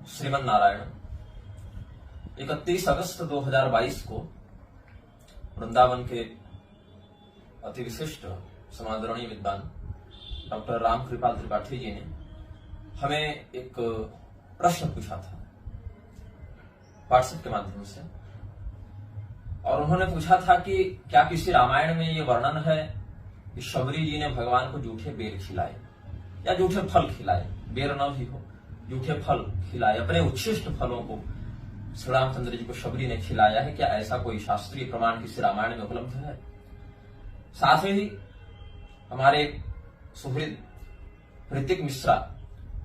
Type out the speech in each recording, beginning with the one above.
श्रीमन नारायण 31 अगस्त 2022 को वृंदावन के अति विशिष्ट समादरणीय विद्वान डॉक्टर राम कृपाल त्रिपाठी जी ने हमें एक प्रश्न पूछा था व्हाट्सएप के माध्यम से, और उन्होंने पूछा था कि क्या किसी रामायण में ये वर्णन है कि शबरी जी ने भगवान को जूठे बेर खिलाए या जूठे फल खिलाए, बेर न भी हो जूठे फल खिलाए, अपने उच्छिष्ट फलों को श्री रामचंद्र जी को शबरी ने खिलाया है। क्या ऐसा कोई शास्त्रीय प्रमाण किसी रामायण में उपलब्ध है? साथ ही हमारे सुहृद ऋतिक मिश्रा,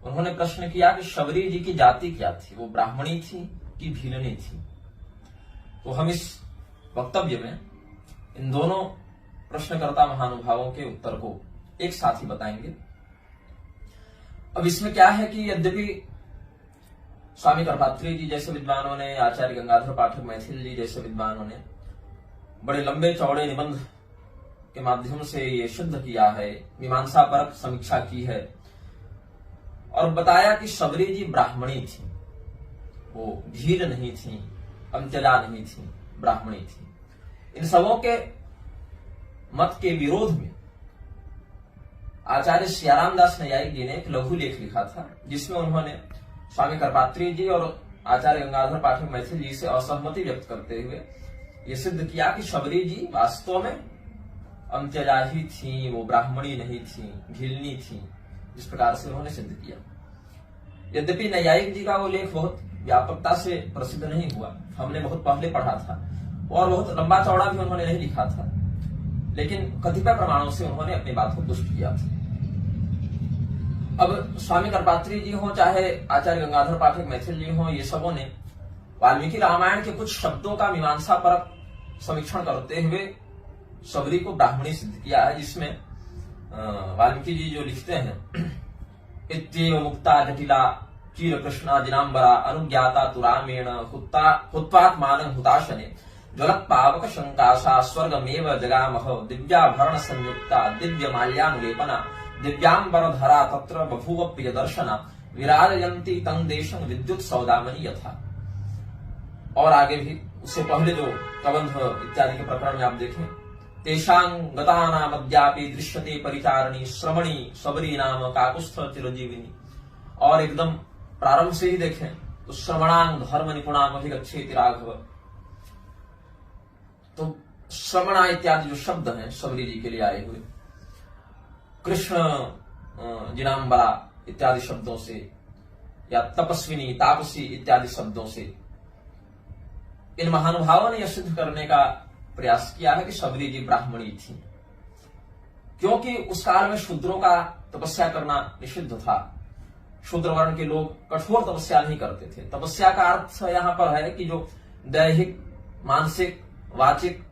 उन्होंने प्रश्न किया कि शबरी जी की जाति क्या थी, वो ब्राह्मणी थी कि भीलनी थी। तो हम इस वक्तव्य में इन दोनों प्रश्नकर्ता महानुभावों के उत्तर को एक साथ ही बताएंगे। अब इसमें क्या है कि यद्यपि स्वामी करपात्री जी जैसे विद्वानों ने, आचार्य गंगाधर पाठक मैथिल जी जैसे विद्वानों ने बड़े लंबे चौड़े निबंध के माध्यम से ये सिद्ध किया है, मीमांसा परक समीक्षा की है और बताया कि शबरी जी ब्राह्मणी थी, वो भील नहीं थी, अंत्यजा नहीं थी, ब्राह्मणी थी। इन सबों के मत के विरोध में आचार्य सियाराम दास न्यायिक जी ने एक लघु लेख लिखा था, जिसमें उन्होंने स्वामी करपात्री जी और आचार्य गंगाधर पाठक मैथिल जी से असहमति व्यक्त करते हुए ये सिद्ध किया कि शबरी जी वास्तव में अंत्यजा ही थी, वो ब्राह्मणी नहीं थी, घिलनी थी, जिस प्रकार से उन्होंने सिद्ध किया। यद्यपि न्यायिक जी का वो लेख बहुत व्यापकता से प्रसिद्ध नहीं हुआ, हमने बहुत पहले पढ़ा था और बहुत लंबा चौड़ा भी उन्होंने नहीं लिखा था, लेकिन कतिपय प्रमाणों से उन्होंने अपनी बात को पुष्ट किया था। अब स्वामी करपात्री जी हो चाहे आचार्य गंगाधर पाठक मैथिल जी हो, ये सबों ने वाल्मीकि रामायण के कुछ शब्दों का मीमांसा परक समीक्षण करते हुए शबरी को ब्राह्मणी सिद्ध किया है, जिसमें वाल्मीकि जी जो लिखते हैं, इत्येव मुक्ता जटिला चीर कृष्णा जिनाम्बरा अनुज्ञाता तुरामेण हुत्वात्मानं हुताशने ज्वलत् पावक शंकाशा स्वर्गमेव जगामह दिव्याभरण संयुक्ता दिव्य माल्यानुलेपना दिव्यांबरधरा तत्र बभूव प्रिय दर्शना विराजयन्ती तं देशं विद्युत सौदामनी यथा। और आगे भी उससे पहले जो कबंध इत्यादि के प्रकरण में आप देखें, तेषां गतानामद्यापि दृश्यते परिचारिणी श्रमणी शबरी नाम काकुस्थ चिरजीविनी। और एकदम प्रारंभ से ही देखें तो श्रवणांग धर्म निपुणाम अभिगच्छेति राघव। तो श्रवणा इत्यादि जो शब्द हैं शबरी जी के लिए आए हुए, कृष्ण जिनाम्बरा इत्यादि शब्दों से या तपस्विनी तापसी इत्यादि शब्दों से इन महानुभावों ने यह सिद्ध करने का प्रयास किया है कि शबरी जी ब्राह्मणी थी, क्योंकि उस काल में शूद्रों का तपस्या करना निषिद्ध था। शूद्र वर्ण के लोग कठोर तपस्या नहीं करते थे। तपस्या का अर्थ यहां पर है कि जो दैहिक मानसिक वाचिक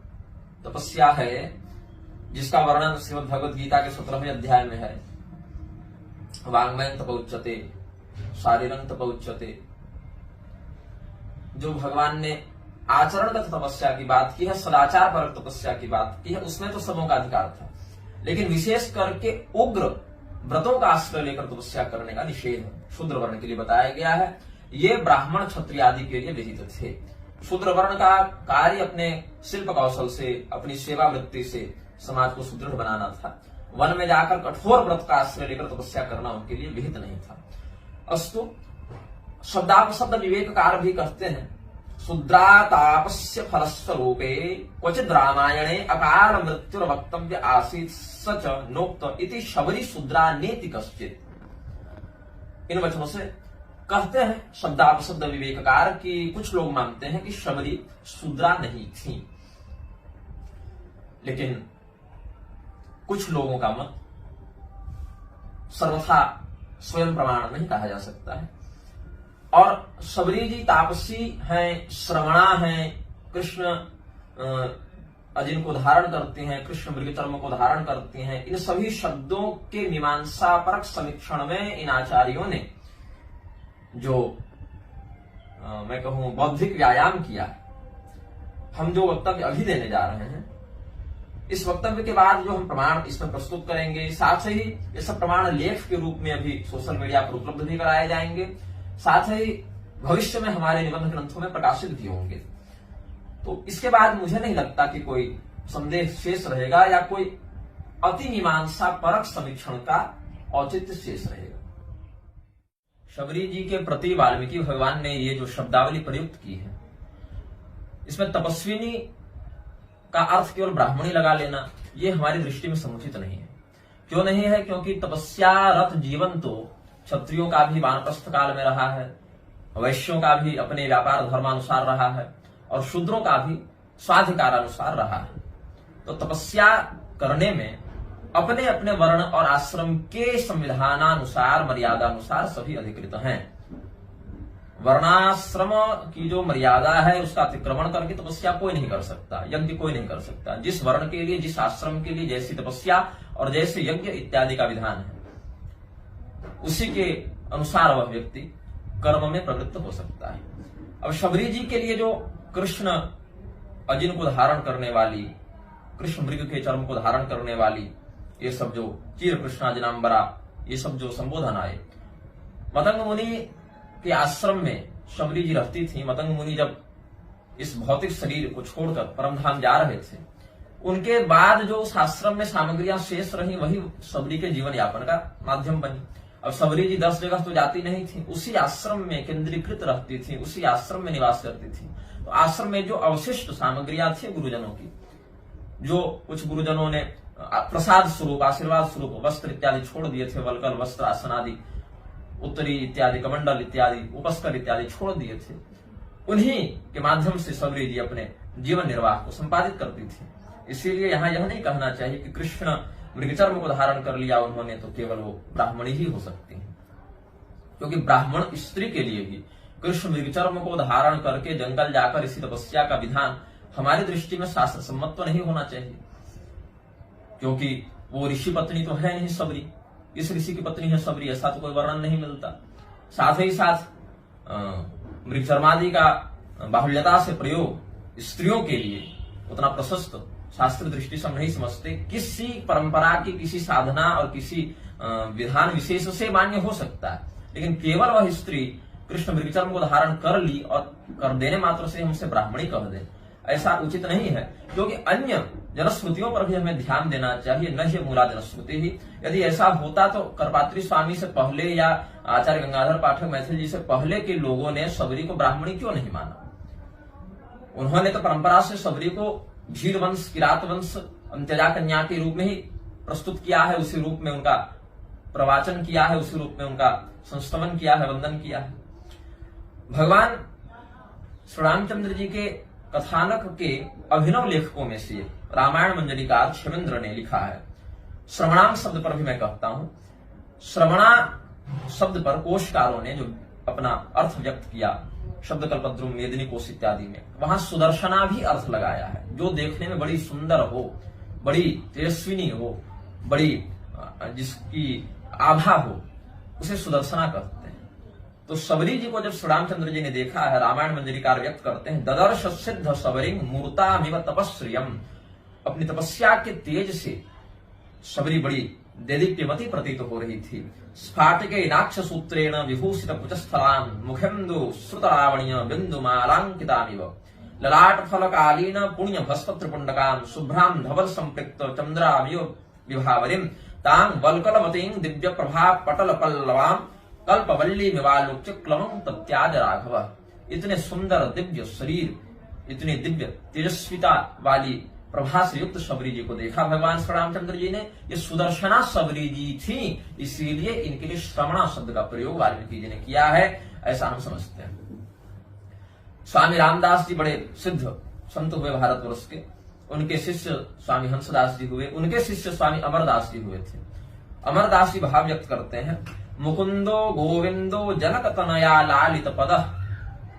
तपस्या है, जिसका वर्णन श्रीमद् भगवद गीता के 17वें अध्याय में है, वांग्मयं तप उच्यते शारीरं तप उच्यते। जो भगवान ने आचरणगत तपस्या की बात की है, सदाचार परक तपस्या की बात की है, उसमें तो सबों का अधिकार था, लेकिन विशेष करके उग्र व्रतों का आश्रय लेकर तपस्या करने का निषेध शूद्र वर्ण के लिए बताया गया है। ये ब्राह्मण क्षत्रिय आदि के लिए विहित थे। शूद्र वर्ण का कार्य अपने शिल्प कौशल से, अपनी सेवा वृत्ति से समाज को सुदृढ़ बनाना था। वन में जाकर कठोर व्रत का आश्रय लेकर तपस्या करना उनके लिए विहित नहीं था। अस्तु, शब्दापशब्द विवेककार भी कहते हैं, शूद्रा तापस्य फलस्वरूपे क्वचिद रामायणे अकाल मृत्युर वक्तव्य आसीत् सच नोक्त इति शबरी शूद्रा नेति कश्चित्। इन वचनों से कहते हैं शब्दापशब्द विवेककार की कुछ लोग मानते हैं कि शबरी शूद्रा नहीं थी, लेकिन कुछ लोगों का मत सर्वथा स्वयं प्रमाण नहीं कहा जा सकता है। और शबरी जी तापसी हैं, श्रवणा हैं, कृष्ण जिनको धारण करती हैं, कृष्ण मृग चर्म को धारण करती हैं, इन सभी शब्दों के मीमांसा परक समीक्षण में इन आचार्यों ने जो मैं कहूं बौद्धिक व्यायाम किया। हम जो वक्तव्य अभी देने जा रहे हैं, इस वक्तव्य के बाद जो हम प्रमाण इसमें प्रस्तुत करेंगे, साथ ही ये सब प्रमाण लेख के रूप में अभी सोशल मीडिया पर उपलब्ध भी कराए जाएंगे। साथ ही भविष्य में हमारे निबंध ग्रंथों में प्रकाशित भी होंगे। तो इसके बाद मुझे नहीं लगता कि कोई संदेह शेष रहेगा या कोई अति मीमांसा परक समीक्षण का औचित्य शेष रहेगा। शबरी जी के प्रति वाल्मीकि भगवान ने ये जो शब्दावली प्रयुक्त की है, इसमें तपस्विनी का अर्थ केवल ब्राह्मणी लगा लेना ये हमारी दृष्टि में समुचित नहीं है। क्यों नहीं है? क्योंकि तपस्यारत जीवन तो क्षत्रियों का भी वानप्रस्थ काल में रहा है, वैश्यों का भी अपने व्यापार धर्मानुसार रहा है और शूद्रों का भी स्वाधिकारानुसार रहा है। तो तपस्या करने में अपने अपने वर्ण और आश्रम के संविधानानुसार मर्यादानुसार सभी अधिकृत हैं। वर्णाश्रम की जो मर्यादा है उसका अतिक्रमण करके तपस्या कोई नहीं कर सकता, यज्ञ कोई नहीं कर सकता। जिस वर्ण के लिए, जिस आश्रम के लिए जैसी तपस्या और जैसे यज्ञ इत्यादि का विधान है, उसी के अनुसार वह व्यक्ति कर्म में प्रवृत्त हो सकता है। अब शबरी जी के लिए जो कृष्ण अजिन को धारण करने वाली, कृष्ण मृग के चर्म को धारण करने वाली, ये सब जो चीर कृष्णाजिनाम्बरा, ये सब जो संबोधन आए, मतंग मुनि के आश्रम में शबरी जी रहती थी। मतंग मुनि जब इस भौतिक शरीर को छोड़कर परमधाम जा रहे थे, उनके बाद जो उस आश्रम में सामग्रियां शेष रही वही शबरी के जीवन यापन का माध्यम बनी। अब शबरी जी 10 जगह तो जाती नहीं थी, उसी आश्रम में केंद्रीकृत रहती थी, उसी आश्रम में निवास करती थी। तो आश्रम में जो अवशिष्ट सामग्रियां थी गुरुजनों की, जो कुछ गुरुजनों ने प्रसाद स्वरूप, आशीर्वाद स्वरूप वस्त्र इत्यादि छोड़ दिए थे, वलकल वस्त्र, आसन आदि, उत्तरी इत्यादि, कमंडल इत्यादि, उपस्कर इत्यादि छोड़ दिए थे, उन्हीं के माध्यम से शबरी जी अपने जीवन निर्वाह को संपादित करती थी। इसीलिए यहां यह नहीं कहना चाहिए कि कृष्ण मृगचर्म को धारण कर लिया उन्होंने तो केवल वो ब्राह्मणी ही हो सकती है, क्योंकि ब्राह्मण स्त्री के लिए भी कृष्ण मृगचर्म को धारण करके जंगल जाकर इसी तपस्या का विधान हमारी दृष्टि में शास्त्र सम्मत तो नहीं होना चाहिए, क्योंकि वो ऋषि पत्नी तो है नहीं शबरी, इस ऋषि की पत्नी है शबरी, ऐसा तो कोई वर्णन नहीं मिलता। साथ ही साथ मृगचर्मादि का बाहुल्यता से प्रयोग स्त्रियों के लिए उतना प्रशस्त शास्त्र दृष्टि से हम नहीं समझते। किसी परंपरा की, किसी साधना और किसी विधान विशेष से मान्य हो सकता है, लेकिन केवल वह स्त्री कृष्ण मृगचर्म को धारण कर ली और कर देने मात्र से हमसे ब्राह्मणी कह दे, ऐसा उचित नहीं है। क्योंकि अन्य जनश्रुतियों पर भी हमें ध्यान देना चाहिए, न ही मूला जनश्रुति ही। यदि ऐसा होता तो करपात्री स्वामी से पहले या आचार्य गंगाधर पाठक मैथिल जी से पहले के लोगों ने शबरी को ब्राह्मणी क्यों नहीं माना? उन्होंने तो परंपरा से शबरी को भील वंश, किरात वंश, अंत्यजा कन्या के रूप में ही प्रस्तुत किया है, उसी रूप में उनका प्रवाचन किया है, उसी रूप में उनका संस्तमन किया है, वंदन किया है। भगवान श्री रामचंद्र जी के कथानक के अभिनव लेखकों में से रामायण मंजरीकार क्षेमेंद्र ने लिखा है, श्रवणाम शब्द पर भी मैं कहता हूं, श्रवणा शब्द पर कोशकारों ने जो अपना अर्थ व्यक्त किया, शब्द कल्पद्रुम, मेदिनी कोश इत्यादि में, वहां सुदर्शना भी अर्थ लगाया है, जो देखने में बड़ी सुंदर हो, बड़ी तेजस्विनी हो, बड़ी जिसकी आभा हो, उसे सुदर्शना कहते हैं। तो शबरी जी को जब श्री रामचंद्र जी ने देखा है, रामायण मंजरीकार व्यक्त करते हैं, ददर्श सिद्ध शबरिंग मूर्तामिव तपस्रियम, अपनी तपस्या के तेज से शबरी बड़ी देदीप्यवती प्रतीत हो रही थी। स्फाटिके नाक्ष सूत्रेण विभूषित कुचस्थलां मुखेन्दु श्रुतरावण्य बिंदुमालांकितामिव ललाट फलकालीन पुण्य भस्पत्र पुंडकां शुभ्रां धवल संपृक्त चंद्रामिव विभावरीं तां वल्कलवतीं दिव्य प्रभा पटल पल्लवां कल्पवल्ली मिवालोच्य क्लवं तत्याज राघव। इतने सुंदर दिव्य शरीर, इतनी दिव्य तेजस्विता वाली प्रभा से युक्त शबरी जी को देखा भगवान श्री रामचंद्र जी ने। ये सुदर्शना शबरी जी थी, इसीलिए इनके लिए श्रवणा शब्द का प्रयोग वाल्मीकि जी ने किया है, ऐसा हम समझते हैं। स्वामी रामदास जी बड़े सिद्ध संत हुए भारतवर्ष के, उनके शिष्य स्वामी हंसदास जी हुए, उनके शिष्य स्वामी अमरदास जी हुए थे। अमरदास जी भाव व्यक्त करते हैं, मुकुंदो गोविंदो जनक तनया लालित पद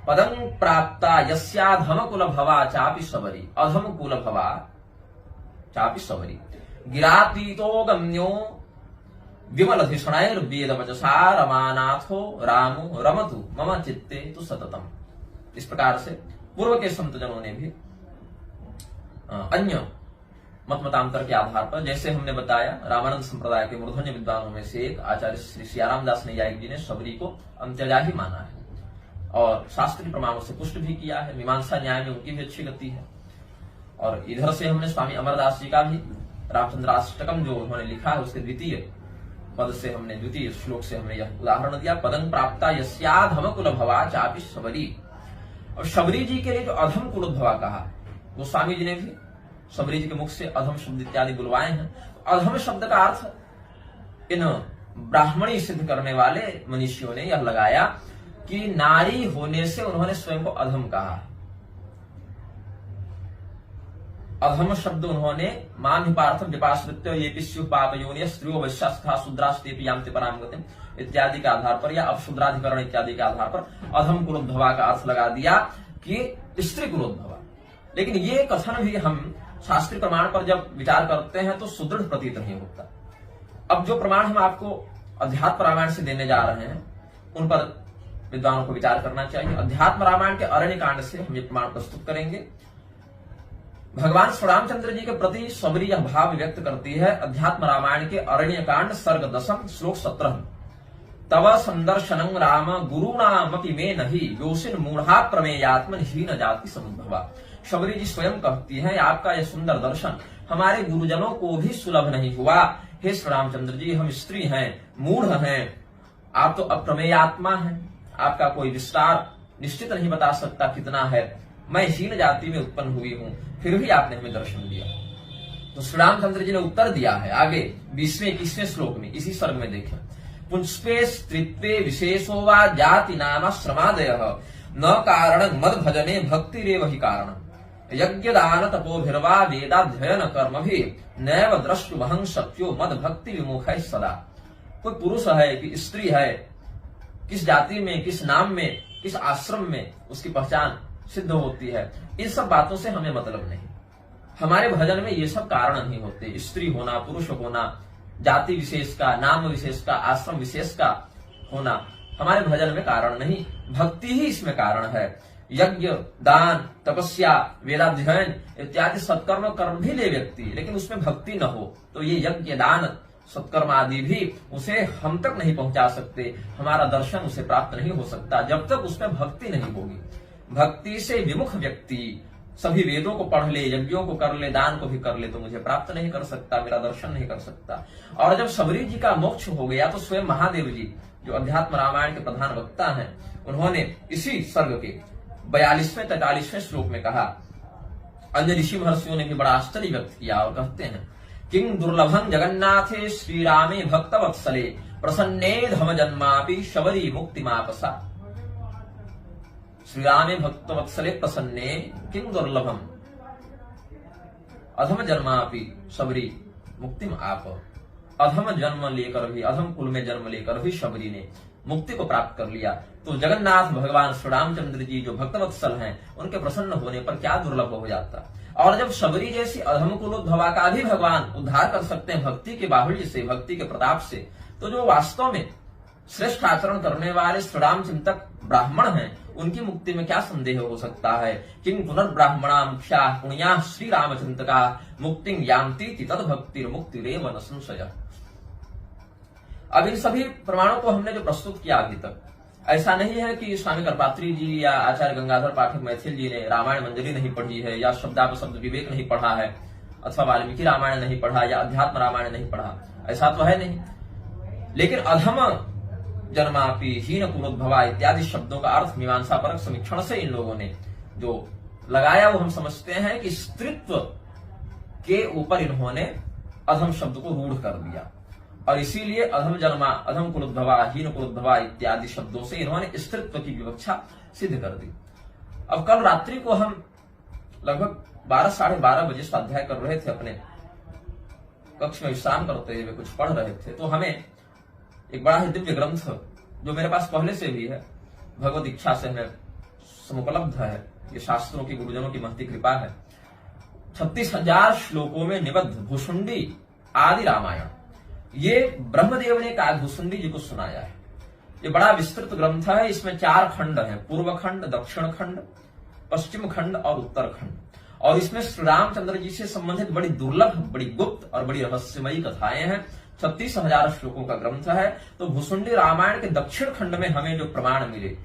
पदं प्राप्ता यस्याधम कुल भवा चापि शबरी, अधम कुल भवा चापि शबरी गिरातीतो गम्यो विमलधिषणैर्वेद वचसा रमानाथो रामो रमतु मम चित्ते तु सततम। इस प्रकार से पूर्व के संतजनों ने भी अन्य मतमतांतर के आधार पर, जैसे हमने बताया, रामानंद संप्रदाय के मूर्धन्य विद्वानों में से एक आचार्य श्री सियाराम दास नैयायिक जी ने शबरी को अंत्यजा ही माना है। और शास्त्रीय प्रमाणों से पुष्ट भी किया है। मीमांसा न्याय में उनकी भी अच्छी गति है। और इधर से हमने स्वामी अमरदास जी का भी रामचंद्राष्टकम जो उन्होंने लिखा है उसके द्वितीय पद से हमने, द्वितीय श्लोक से हमने यह उदाहरण दिया। पदं प्राप्ता यस्याधम कुल भवा चापि शबरी। और शबरी जी के लिए जो अधम कुलोद्भवा कहा वो स्वामी जी ने भी शबरी जी के मुख से अधम शब्द इत्यादि बुलवाए हैं। तो अधम शब्द का अर्थ इन ब्राह्मणी सिद्ध करने वाले मनीषियों ने यह लगाया कि नारी होने से उन्होंने स्वयं को अधम कहा। अधम शब्द उन्होंने मान्यपार्थम विपाश्रित्य ये पिस्यु पाप योनि स्त्रियो वैश्यास्था शूद्रास्तेपि यान्ति पराम गतिम इत्यादि के आधार पर या अपशूद्राधिकरण इत्यादि के आधार पर अधम कुलोद्भवा का अर्थ लगा दिया कि स्त्री कुलोद्भवा। लेकिन ये कथन भी हम शास्त्रीय प्रमाण पर जब विचार करते हैं तो सुदृढ़ प्रतीत नहीं होता। अब जो प्रमाण हम आपको अध्यात्म रामायण से देने जा रहे हैं उन पर विद्वानों को विचार करना चाहिए। अध्यात्म रामायण के अरण्य कांड से हम ये प्रमाण प्रस्तुत करेंगे। भगवान श्री रामचंद्र जी के प्रति शबरी यह भाव व्यक्त करती है। अध्यात्म रामायण के अरण्य कांड सर्ग 10 श्लोक 17। तव संदर्शनं राम गुरुणामपि मे नहि योषिन मूढ़ा प्रमेयात्मन हीन जाति समुद्भवा। शबरी जी स्वयं कहती हैं आपका यह सुंदर दर्शन हमारे गुरुजनों को भी सुलभ नहीं हुआ। हे श्री रामचंद्र जी, हम स्त्री हैं, मूढ़ हैं, आप तो अप्रमेय आत्मा हैं, आपका कोई विस्तार निश्चित नहीं बता सकता कितना है। मैं हीन जाति में उत्पन्न हुई हूं, फिर भी आपने हमें दर्शन दिया। तो श्री रामचंद्र जी ने उत्तर दिया है आगे 20वें 21वें श्लोक में, इसी सर्ग में देखें। पुंस्पे स्त्रीत्वे विशेषो वा जाति नाम श्रमादयः न कारणं मद भजने भक्तिरेव हि कारणम्। यज्ञ दान तपोभिर्वा वेदाध्ययन कर्म भी नैव द्रष्टुमहं शक्यो मद भक्ति विमुख है सदा। कोई पुरुष है कि स्त्री है, किस जाति में, किस नाम में, किस आश्रम में उसकी पहचान सिद्ध होती है, इन सब बातों से हमें मतलब नहीं। हमारे भजन में ये सब कारण नहीं होते। स्त्री होना, पुरुष होना, जाति विशेष का, नाम विशेष का, आश्रम विशेष का होना हमारे भजन में कारण नहीं, भक्ति ही इसमें कारण है। यज्ञ दान तपस्या वेदाध्ययन इत्यादि सत्कर्म कर्म भी ले व्यक्ति, लेकिन उसमें भक्ति न हो तो ये यज्ञ दान सत्कर्म आदि भी उसे हम तक नहीं पहुंचा सकते, हमारा दर्शन उसे प्राप्त नहीं हो सकता जब तक उसमें भक्ति नहीं होगी। भक्ति से विमुख व्यक्ति सभी वेदों को पढ़ ले, यज्ञों को कर ले, दान को भी कर ले तो मुझे प्राप्त नहीं कर सकता, मेरा दर्शन नहीं कर सकता। और जब शबरी जी का मोक्ष हो गया तो स्वयं महादेव जी जो अध्यात्म रामायण के प्रधान वक्ता हैं, उन्होंने इसी सर्ग के 42वें 43वें श्लोक में कहा। अन्य ऋषि महर्षियों ने भी बड़ा आश्चर्य व्यक्त किया और कहते हैं किं दुर्लभं जगन्नाथे श्री रामे भक्तवत्सले प्रसन्ने धम जन्मापि शबरी मुक्तिमापसा। श्री रामे भक्तवत्सले प्रसन्ने किं दुर्लभम अधम जन्मापि शबरी मुक्तिम आप। अधम जन्म लेकर भी, अधम कुल में जन्म लेकर भी शबरी ने मुक्ति को प्राप्त कर लिया। तो जगन्नाथ भगवान श्री रामचंद्र जी जो भक्तवत्सल हैं, उनके प्रसन्न होने पर क्या दुर्लभ हो जाता। और जब शबरी जैसी अधम कुलोद्भवा का भी भगवान उद्धार कर सकते हैं भक्ति के बाहुल्य से, भक्ति के प्रताप से, तो जो वास्तव में श्रेष्ठ आचरण करने वाले श्री राम चिंतक ब्राह्मण हैं, उनकी मुक्ति में क्या संदेह हो सकता है। किं पुनर्ब्राह्मणाम क्षाः पुण्याः श्री रामचिंतका मुक्तिं यान्ति तद भक्तिर मुक्तिरेव न संशय। अब इन सभी प्रमाणों को हमने जो प्रस्तुत किया अभी तक, ऐसा नहीं है कि स्वामी करपात्री जी या आचार्य गंगाधर पाठक मैथिल जी ने रामायण मंजरी नहीं पढ़ी है, या शब्दापशब्द विवेक नहीं पढ़ा है, अथवा वाल्मीकि रामायण नहीं पढ़ा, या अध्यात्म रामायण नहीं पढ़ा, ऐसा तो है नहीं। लेकिन अधम जन्मापि हीन कुलोद्भवा इत्यादि शब्दों का अर्थ मीमांसा परक समीक्षण से इन लोगों ने जो लगाया वो हम समझते हैं कि स्त्रीत्व के ऊपर इन्होंने अधम शब्द को रूढ़ कर दिया, और इसीलिए अधम जन्मा, अधम कुलोद्भवा, हीन कुलोद्भवा इत्यादि शब्दों से इन्होंने स्त्रीत्व की विवक्षा सिद्ध कर दी। अब कल रात्रि को हम लगभग 12 साढ़े 12 बजे स्वाध्याय कर रहे थे, अपने कक्ष में विश्राम करते हुए कुछ पढ़ रहे थे, तो हमें एक बड़ा ही दिव्य ग्रंथ जो मेरे पास पहले से भी है, भगवत इच्छा से हमें समुपलब्ध है, ये शास्त्रों की गुरुजनों की महती कृपा है, 36,000 श्लोकों में निबद्ध भुसुंडी आदि रामायण, ये ब्रह्मदेव ने काकभूषुंडी जी को सुनाया है। ये बड़ा विस्तृत ग्रंथ है। इसमें 4 खंड हैं, पूर्व खंड, दक्षिण खंड, पश्चिम खंड और उत्तर खंड। और इसमें श्री रामचंद्र जी से संबंधित बड़ी दुर्लभ, बड़ी गुप्त और बड़ी रहस्यमयी कथाएं हैं। 36,000 श्लोकों का ग्रंथ है। तो भुसुंडी रामायण के दक्षिण खंड में हमें जो प्रमाण मिले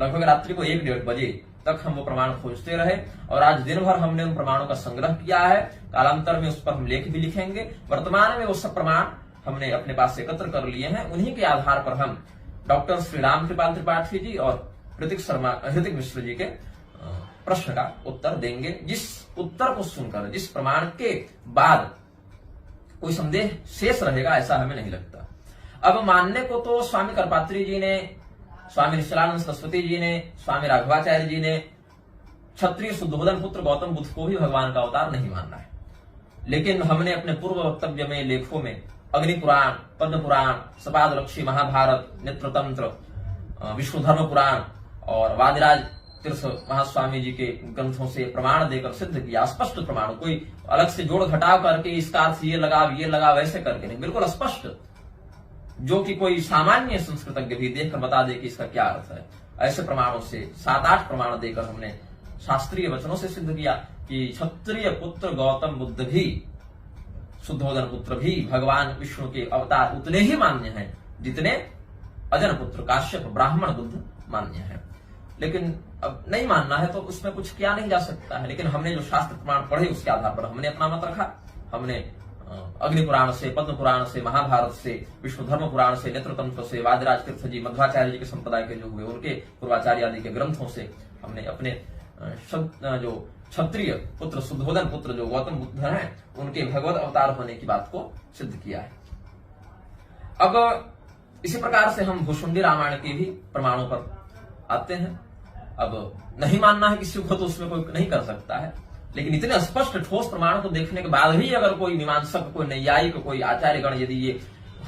लगभग रात्रि को 1-1:30 बजे तक हम वो प्रमाण खोजते रहे और आज दिन भर हमने उन प्रमाणों का संग्रह किया है। कालांतर में उस पर हम लेख भी लिखेंगे। वर्तमान में वो सब प्रमाण हमने अपने पास एकत्र कर लिए हैं। उन्हीं के आधार पर हम डॉक्टर श्री राम कृपाल त्रिपाठी जी और हृतिक मिश्र जी के प्रश्न का उत्तर देंगे। जिस उत्तर को सुनकर, जिस प्रमाण के बाद कोई संदेह शेष रहेगा, ऐसा हमें नहीं लगता। अब मानने को तो स्वामी करपात्री जी ने, स्वामी निश्चलानंद सरस्वती जी ने, स्वामी राघवाचार्य जी ने क्षत्रिय शुद्धोधन पुत्र गौतम बुद्ध को भी भगवान का अवतार नहीं मानना है। लेकिन हमने अपने पूर्व वक्तव्य में, लेखों में अग्नि पुराण, पद्म पुराण, सपादलक्षी महाभारत, नेत्रतंत्र, विश्वधर्म पुराण और वादिराज तीर्थ महास्वामी जी के ग्रंथों से प्रमाण देकर सिद्ध किया। स्पष्ट प्रमाण, कोई अलग से जोड़ घटाव करके इसका अर्थ ये लगा वैसे करके नहीं, बिल्कुल स्पष्ट, जो कि कोई सामान्य संस्कृतज्ञ भी देखकर बता दे कि इसका क्या अर्थ है। ऐसे प्रमाणों से 7-8 प्रमाण देकर हमने शास्त्रीय वचनों से सिद्ध किया कि क्षत्रिय पुत्र गौतम बुद्ध भी, शुद्धोधन पुत्र भी भगवान विष्णु के अवतार उतने ही मान्य हैं जितने अजन पुत्र काश्यप ब्राह्मण बुद्ध मान्य है। लेकिन अब नहीं मानना है तो उसमें कुछ किया नहीं जा सकता है। लेकिन हमने जो शास्त्र प्रमाण पढ़े उसके आधार पर हमने अपना मत रखा। हमने अग्नि पुराण से, पद्म पुराण से, महाभारत से, विश्वधर्म पुराण से, नेत्रतंत्र से, वादिराज तीर्थ जी, मध्वाचार्य जी के संप्रदाय के जो हुए उनके पूर्वाचार्य आदि के ग्रंथों से हमने अपने जो क्षत्रिय पुत्र शुद्धोधन पुत्र जो गौतम बुद्ध हैं उनके भगवत अवतार होने की बात को सिद्ध किया है। अब इसी प्रकार से हम भुसुंडी रामायण के भी प्रमाणों पर आते हैं। अब नहीं मानना है किसी को तो उसमें कोई नहीं कर सकता है, लेकिन इतने स्पष्ट ठोस प्रमाण को देखने के बाद भी अगर कोई मीमांसक, कोई नैयायिक, कोई आचार्यगण यदि ये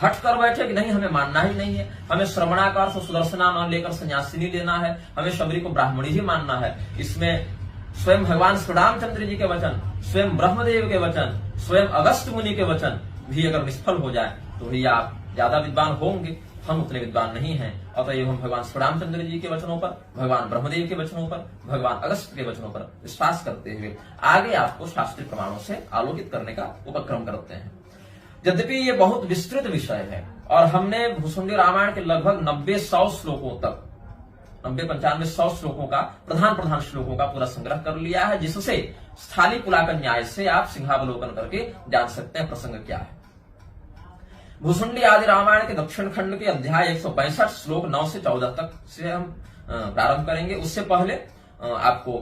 हट कर बैठे कि नहीं हमें मानना ही नहीं है, हमें श्रवणाकार से सुदर्शना न लेकर सन्यासिनी लेना है, हमें शबरी को ब्राह्मणी ही मानना है, इसमें स्वयं भगवान श्री रामचंद्र जी के वचन, स्वयं ब्रह्मदेव के वचन, स्वयं अगस्त मुनि के वचन भी अगर निष्फल हो जाए तो भैया आप ज्यादा विद्वान होंगे, हम उतने विद्वान नहीं हैं। अतएव हम भगवान श्री रामचंद्र जी के वचनों पर, भगवान ब्रह्मदेव के वचनों पर, भगवान अगस्त के वचनों पर विश्वास करते हुए आगे आपको शास्त्रीय प्रमाणों से आलोकित करने का उपक्रम करते हैं। यद्यपि ये बहुत विस्तृत विषय है और हमने भुसुंडी रामायण के लगभग 90-100 श्लोकों तक, 90-95-100 श्लोकों का, प्रधान श्लोकों का पूरा संग्रह कर लिया है, जिससे स्थाली पुलाकन न्याय से आप सिंहावलोकन करके जान सकते हैं प्रसंग क्या है। भुसुंडी आदि रामायण के दक्षिण खंड के अध्याय 162 श्लोक 9 से 14 तक से हम प्रारंभ करेंगे। उससे पहले आपको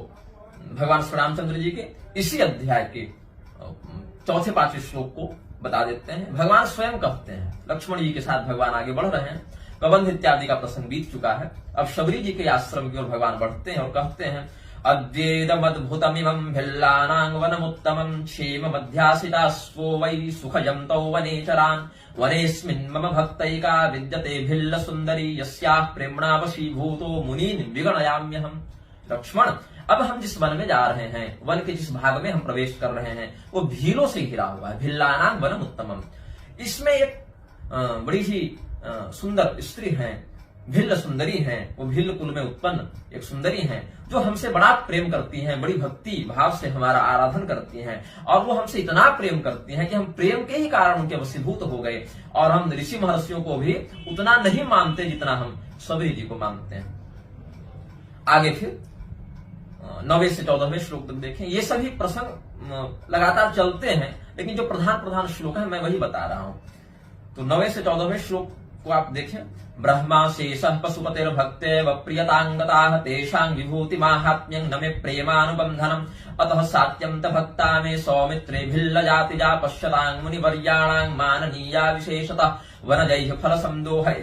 भगवान श्री रामचंद्र जी के इसी अध्याय के 4-5 श्लोक को बता देते हैं। भगवान स्वयं कहते हैं, लक्ष्मण जी के साथ भगवान आगे बढ़ रहे हैं, कबंध इत्यादि का प्रसंग बीत चुका है। अब शबरी जी के आश्रम की ओर भगवान बढ़ते हैं और कहते हैं, अद्येदमद्भुतमिमं भिल्लानां वनमुत्तमं क्षेम मध्यासितास्वो वै सुखजन्तौ वनेचरान् वनेस्मिन् मम भक्तैका विद्यते भिल्ल सुंदरी यस्याः प्रेम्णा वशीभूतो मुनीन् विगणयाम्यहम्। लक्ष्मण, अब हम जिस वन में जा रहे हैं, वन के जिस भाग में हम प्रवेश कर रहे हैं, वो भीलों से घिरा हुआ है। भिल्लानां वनमुत्तमम्, इसमें एक बड़ी ही सुंदर स्त्री है, भिल्ल सुंदरी हैं, वो भिल्ल कुल में उत्पन्न एक सुंदरी हैं, जो हमसे बड़ा प्रेम करती हैं, बड़ी भक्ति भाव से हमारा आराधन करती हैं और वो हमसे इतना प्रेम करती हैं कि हम प्रेम के ही कारण उनके वशीभूत हो गए और हम ऋषि महर्षियों को भी उतना नहीं मानते जितना हम शबरी जी को मानते हैं। आगे फिर 9वें से 14वें श्लोक तक देखें। ये सभी प्रसंग लगातार चलते हैं, लेकिन जो प्रधान श्लोक है मैं वही बता रहा हूं। तो 9वें से 14वें श्लोक को आप देखें। ब्रह्मा शेषः पशुपतिर भक्तेव प्रियतांगताः तेषां विभूति माहात्म्यं न मे प्रेमानुबंधनम् अतः सात्यन्त भक्ता मे सौमित्रे भिल्ल जातिजा पश्यतां मुनिवर्याणां माननीया विशेषतः वनजैः फल संदोहै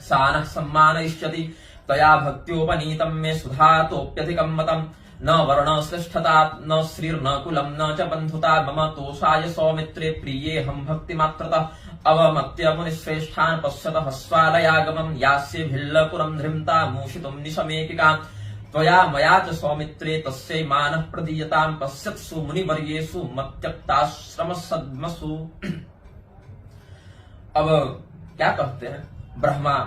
सानः सम्मानयिष्यति तया भक्त्योपनीतं मे सुधातोप्यधिकं मतम् न वर्ण श्रेष्ठता न श्रीर्न कुलं न च बन्धुता मम तोषाय सौमित्रे प्रिये हम भक्तिमात्रतः अवमत्य मुनिश्रेष्ठान् पश्यतः स्वालयागमम् यास्ये भिल्लपुरम् धृम्ता मूषितुम् निशमेकिकाम् त्वया मया च सौमित्रे तस्यै मानः प्रदीयताम् पश्यत्सु मुनिवर्येषु मत्यक्ताश्रमसद्मसु। अब क्या कहते हैं, ब्रह्मा,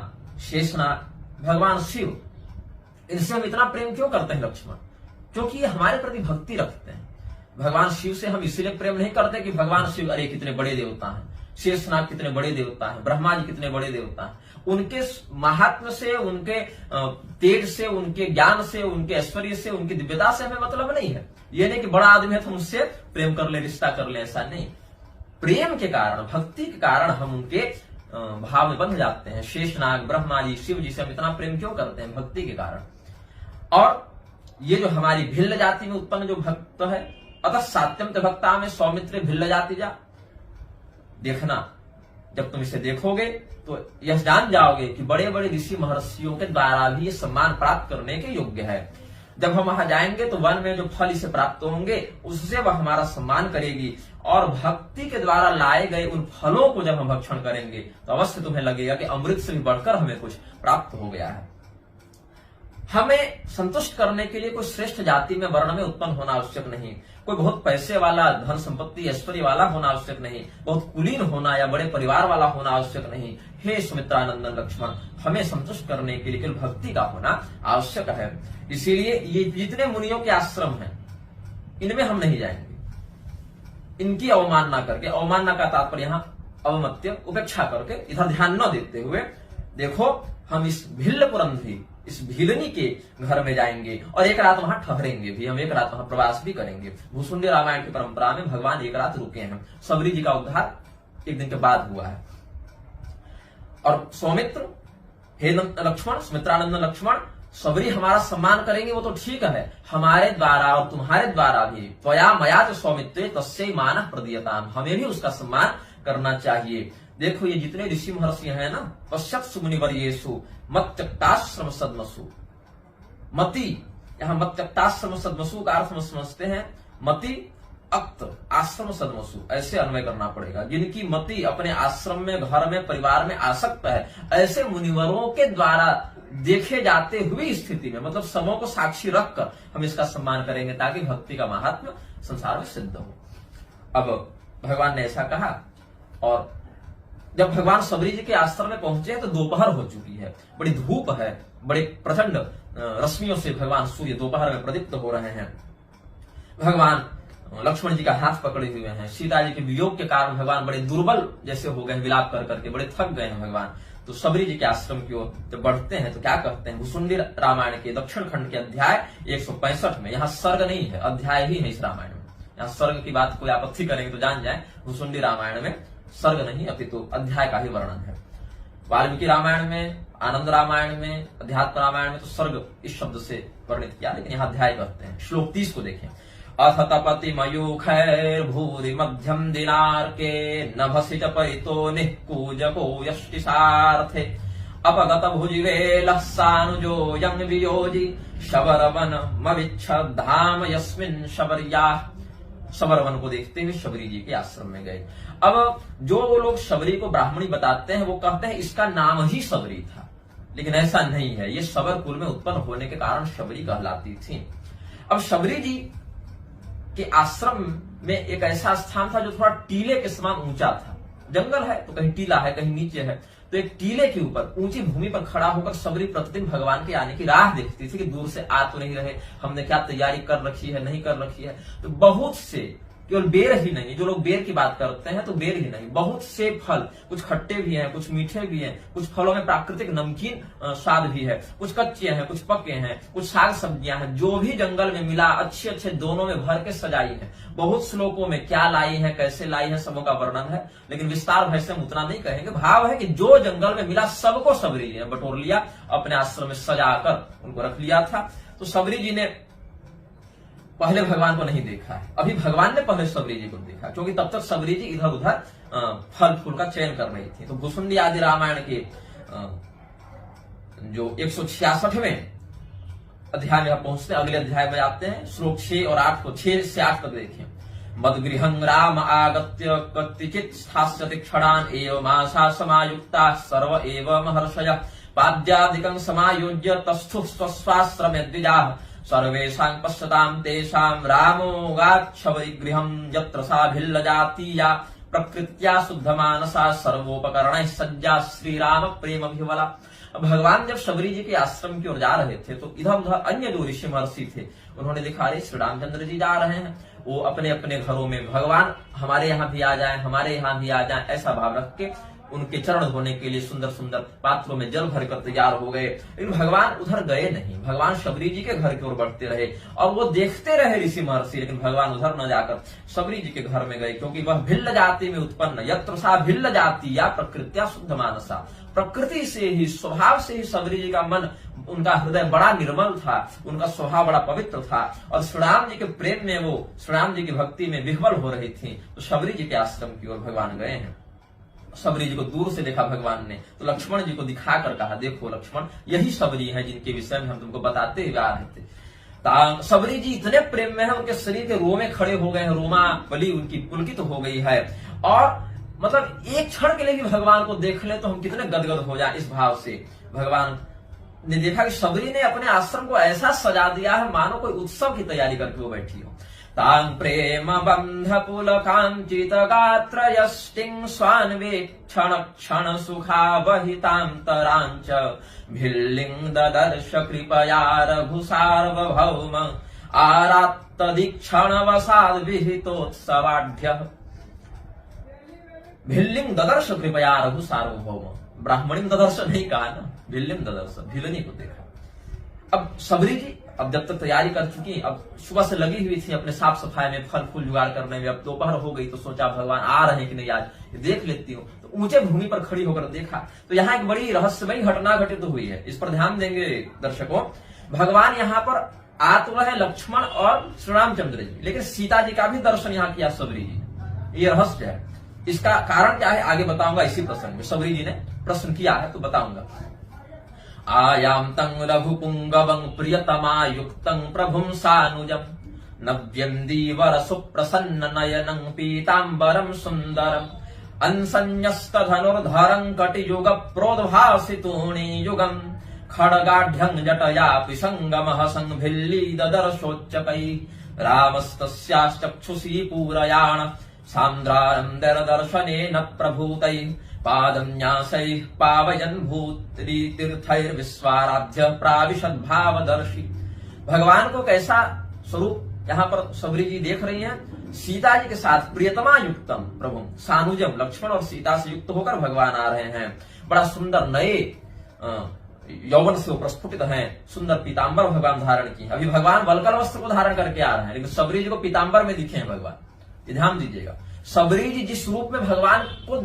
शेषनाग, भगवान शिव, इनसे हम इतना प्रेम क्यों करते हैं लक्ष्मण? क्योंकि ये हमारे प्रति भक्ति रखते हैं। भगवान शिव से हम इसीलिए प्रेम नहीं करते कि भगवान शिव अरे कितने बड़े देवता हैं, शेषनाग कितने बड़े देवता हैं, ब्रह्मा जी कितने बड़े देवता हैं। उनके महात्म से, उनके तेज से, उनके ज्ञान से, उनके ऐश्वर्य से, उनकी दिव्यता से हमें मतलब नहीं है। ये नहीं कि बड़ा आदमी है तो हम उससे प्रेम कर ले, रिश्ता कर ले, ऐसा नहीं। प्रेम के कारण, भक्ति के कारण हम उनके भाव में बंध जाते हैं। शेषनाग, ब्रह्मा जी, शिव जी से हम इतना प्रेम क्यों करते हैं? भक्ति के कारण। और ये जो हमारी भिल्ल जाति में उत्पन्न जो भक्त है, अतः सात्यंत भक्ता में सौमित्र भिल्ल जाति जा। देखना, जब तुम इसे देखोगे तो यह जान जाओगे कि बड़े बड़े ऋषि महर्षियों के द्वारा भी ये सम्मान प्राप्त करने के योग्य है। जब हम वहां जाएंगे तो वन में जो फल इसे प्राप्त होंगे उससे वह हमारा सम्मान करेगी, और भक्ति के द्वारा लाए गए उन फलों को जब हम भक्षण करेंगे तो अवश्य तुम्हें लगेगा कि अमृत से भी बढ़कर हमें कुछ प्राप्त हो गया है। हमें संतुष्ट करने के लिए कोई श्रेष्ठ जाति में, वर्ण में उत्पन्न होना आवश्यक नहीं, कोई बहुत पैसे वाला, धन संपत्ति, ऐश्वर्य वाला होना आवश्यक नहीं, बहुत कुलीन होना या बड़े परिवार वाला होना आवश्यक नहीं। हे सुमित्रानंदन लक्ष्मण, हमें संतुष्ट करने के लिए केवल भक्ति का होना आवश्यक है। इसीलिए ये जितने मुनियों के आश्रम हैं इनमें हम नहीं जाएंगे, इनकी अवमानना करके। अवमानना का तात्पर्य यहाँ अवमत्य, उपेक्षा करके, इधर ध्यान न देते हुए, देखो हम इस भिल्ल पुरंधी, इस भीलनी के घर में जाएंगे और एक रात वहां ठहरेंगे भी, हम एक रात वहां प्रवास भी करेंगे। भूसुंडी रामायण की परंपरा में भगवान एक रात रुके हैं। सबरी जी का उद्धार एक दिन के बाद हुआ है। और सौमित्र, हे लक्ष्मण, सुमित्रानंद लक्ष्मण, सबरी हमारा सम्मान करेंगे वो तो ठीक है, हमारे द्वारा और तुम्हारे द्वारा भी, त्वया मया च सौमित्रे तस्यै मानः प्रदीयताम्, हमें भी उसका सम्मान करना चाहिए। देखो ये जितने ऋषि महर्षि हैं ना, पश्यत्सु मुनिवर्येषु मत्त्यक्ताश्रम सद्मसु। मति, यहाँ मत्त्यक्ताश्रम सद्मसु का अर्थ हम समझते हैं मति अक्त आश्रम सद्मसु, ऐसे अन्वय करना पड़ेगा। जिनकी मति अपने आश्रम में, घर में, परिवार में आसक्त है, ऐसे मुनिवरों के द्वारा देखे जाते हुए स्थिति में, मतलब सबों को साक्षी रखकर हम इसका सम्मान करेंगे ताकि भक्ति का महात्म्य संसार में सिद्ध हो। अब भगवान ने ऐसा कहा, और जब भगवान सबरी जी के आश्रम में पहुंचे हैं तो दोपहर हो चुकी है, बड़ी धूप है, बड़े प्रचंड रश्मियों से भगवान सूर्य दोपहर में प्रदीप्त हो रहे हैं। भगवान लक्ष्मण जी का हाथ पकड़े हुए हैं। सीता जी के वियोग के कारण भगवान बड़े दुर्बल जैसे हो गए हैं, विलाप कर करके बड़े थक गए हैं भगवान। तो सबरी जी के आश्रम की ओर जब बढ़ते हैं तो क्या कहते हैं? भूसुंडी रामायण के दक्षिण खंड के अध्याय 165 में, यहाँ सर्ग नहीं है, अध्याय ही है इस रामायण में। यहाँ सर्ग की बात कोई आपत्ति करेंगे तो जान जाए, भूसुंडी रामायण में सर्ग नहीं अपितु अध्याय का ही वर्णन है। वाल्मीकि रामायण में, आनंद रामायण में, अध्यात्म रामायण में तो सर्ग इस शब्द से वर्णित किया, लेकिन यहाँ अध्याय कहते हैं। श्लोक 30 को देखें। अथ तपति मयूखैर् भूरि मध्यम दिनार्के नभसि च परितो निःकूजको यष्टिसार्थे अपगत भुजिवेलः सानुजोऽयं वियोजि शबरवनमविच्छद्धाम यस्मिन् शबर्याः। शबरवन को देखते हुए शबरी जी के आश्रम में गए। अब जो वो लोग शबरी को ब्राह्मणी बताते हैं वो कहते हैं इसका नाम ही शबरी था, लेकिन ऐसा नहीं है। ये शबर कुल में उत्पन्न होने के कारण शबरी कहलाती थी। अब शबरी जी के आश्रम में एक ऐसा स्थान था जो थोड़ा टीले के समान ऊंचा था। जंगल है तो कहीं टीला है, कहीं नीचे है, तो एक टीले के ऊपर ऊंची भूमि पर खड़ा होकर सबरी प्रतिदिन भगवान के आने की राह देखती थी कि दूर से आ तो नहीं रहे, हमने क्या तैयारी कर रखी है, नहीं कर रखी है। तो बहुत से, केवल बेर ही नहीं, जो लोग बेर की बात करते हैं तो बेर ही नहीं, बहुत से फल, कुछ खट्टे भी हैं, कुछ मीठे भी हैं, कुछ फलों में प्राकृतिक नमकीन स्वाद भी है, कुछ कच्चे हैं, कुछ पके हैं, कुछ साग सब्जियां हैं, जो भी जंगल में मिला अच्छे अच्छे दोनों में भर के सजाई है। बहुत श्लोकों में क्या लाई है, कैसे लाई है, सबों का वर्णन है, लेकिन विस्तार भय से हम उतना नहीं कहेंगे। भाव है कि जो जंगल में मिला सबको सबरी जी ने बटोर लिया, अपने आश्रम में सजाकर उनको रख लिया था। तो सबरी जी ने पहले भगवान को नहीं देखा है, अभी भगवान ने पहले सबरी जी को देखा, क्योंकि तब तक सबरी जी इधर उधर फल फूल का चयन कर रही थी। तो भूसुंडी आदि रामायण के जो 166वें अध्याय में पहुंचते हैं, अगले अध्याय में आते हैं। श्लोक 6 और 8 को, 6 से 8 तक देखें। मद्गृहं राम आगत्य कतिचित् स्थास्यति क्षणान् एवमासा समायुक्ता सर्व एव महर्षयः पाद्यादिकं समायोज्य तस्थुः स्वस्वाश्रमे द्विजाः सर्वेषां पश्यतां तेषां रामो गाच्छबरिगृहं यत्र सा भिल्लजातीया प्रकृत्या शुद्धमानसा सर्वोपकरणैः सज्जा श्रीराम प्रेम विह्वला। अब भगवान जब शबरी जी के आश्रम की ओर जा रहे थे तो इधर उधर अन्य जो ऋषि महर्षि थे उन्होंने देखा, अरे श्री रामचंद्र जी जा रहे हैं, वो अपने अपने घरों में भगवान हमारे यहाँ भी आ जाए, हमारे यहाँ भी आ जाए, ऐसा भाव रख के उनके चरण धोने के लिए सुंदर सुंदर पात्रों में जल भरकर तैयार हो गए। लेकिन भगवान उधर गए नहीं, भगवान शबरी जी के घर की ओर बढ़ते रहे और वो देखते रहे ऋषि महर्षि, लेकिन भगवान उधर न जाकर शबरी जी के घर में गए, क्योंकि वह भिल्ल जाति में उत्पन्न यत्र सा भिल्ल जाति या प्रकृत्या शुद्ध मानसा, प्रकृति से ही स्वभाव से ही शबरी जी का मन, उनका हृदय बड़ा निर्मल था, उनका स्वभाव बड़ा पवित्र था और श्री राम जी के प्रेम में, वो श्री राम जी की भक्ति में विह्वल हो रही थी। तो शबरी जी के आश्रम की ओर भगवान गए हैं। शबरी जी को दूर से देखा भगवान ने तो लक्ष्मण जी को दिखाकर कहा, देखो लक्ष्मण, यही शबरी है जिनके विषय में हम तुमको बताते हुए आ रहे थे। शबरी जी इतने प्रेम में है, उनके शरीर के रोमे खड़े हो गए हैं, रोमा बलि उनकी पुलकित हो गई है और मतलब एक क्षण के लिए भी भगवान को देख ले तो हम कितने गदगद हो जाए इस भाव से। भगवान ने देखा कि शबरी ने अपने आश्रम को ऐसा सजा दिया है मानो कोई उत्सव की तैयारी करके वो बैठी हो। तां प्रेम बंध पुलकांचित गात्र यष्टिं स्वान्वेक्षण क्षण सुखा वहितांतरांच भिल्लिं ददर्श कृपया रघु सार्वभौम आरात्तदीक्षण वसाद विहितोत्सवाढ्य। भिल्लिं ददर्श कृपया रघु सार्वभौम, ब्राह्मणिं ददर्श नहीं कहा ना, भिल्लिं ददर्श, भिलनी को देखा। अब शबरी जी अब जब तक तैयारी कर चुकी, अब सुबह से लगी हुई थी अपने साफ सफाई में, फल फूल जुगाड़ करने में। अब दोपहर हो गई तो सोचा भगवान आ रहे हैं कि नहीं, आज देख लेती हूँ। तो ऊंचे भूमि पर खड़ी होकर देखा तो यहाँ एक बड़ी रहस्यमयी घटना घटित हुई है, इस पर ध्यान देंगे दर्शकों। भगवान यहाँ पर आ तो रहे लक्ष्मण और श्री रामचंद्र जी, लेकिन सीता जी का भी दर्शन यहाँ किया शबरी जी। ये रहस्य है, इसका कारण क्या है आगे बताऊंगा इसी प्रसंग में। शबरी जी ने प्रश्न किया है तो बताऊंगा। आयाम तं रघुपुंगवं प्रियतमायुक्तं प्रभुं सानुजं नव्यन्दीवर सुप्रसन्न नयनं पीताम्बरं सुन्दरं अंसन्यस्तधनुर्धरं कटियुग प्रोद्भासितूणी युगं खड्गाढ्यं जटया पिसंगमः संभिल्ली ददर्शोच्चकैः रामस्तस्याश्चक्षुषी पूरयाण सान्द्रानन्दरदर्शनेन प्रभूतैः पादन्यासैः पावयन् भूतरीतीर्थैर्विश्वाराध्य प्राविशद्भावदर्शी। भगवान को कैसा स्वरूप यहाँ पर शबरी जी देख रही हैं। सीता जी के साथ प्रियतमा युक्तम प्रभु सानुजम, लक्ष्मण और सीता से युक्त होकर भगवान आ रहे हैं। बड़ा सुंदर नए यौवन से वो प्रस्फुटित हैं, सुंदर पीताम्बर भगवान धारण की। अभी भगवान वल्कल वस्त्र को धारण करके आ रहे हैं, लेकिन शबरी जी को पीताम्बर में दिखे हैं भगवान। ध्यान दीजिएगा, शबरी जी जिस रूप में भगवान को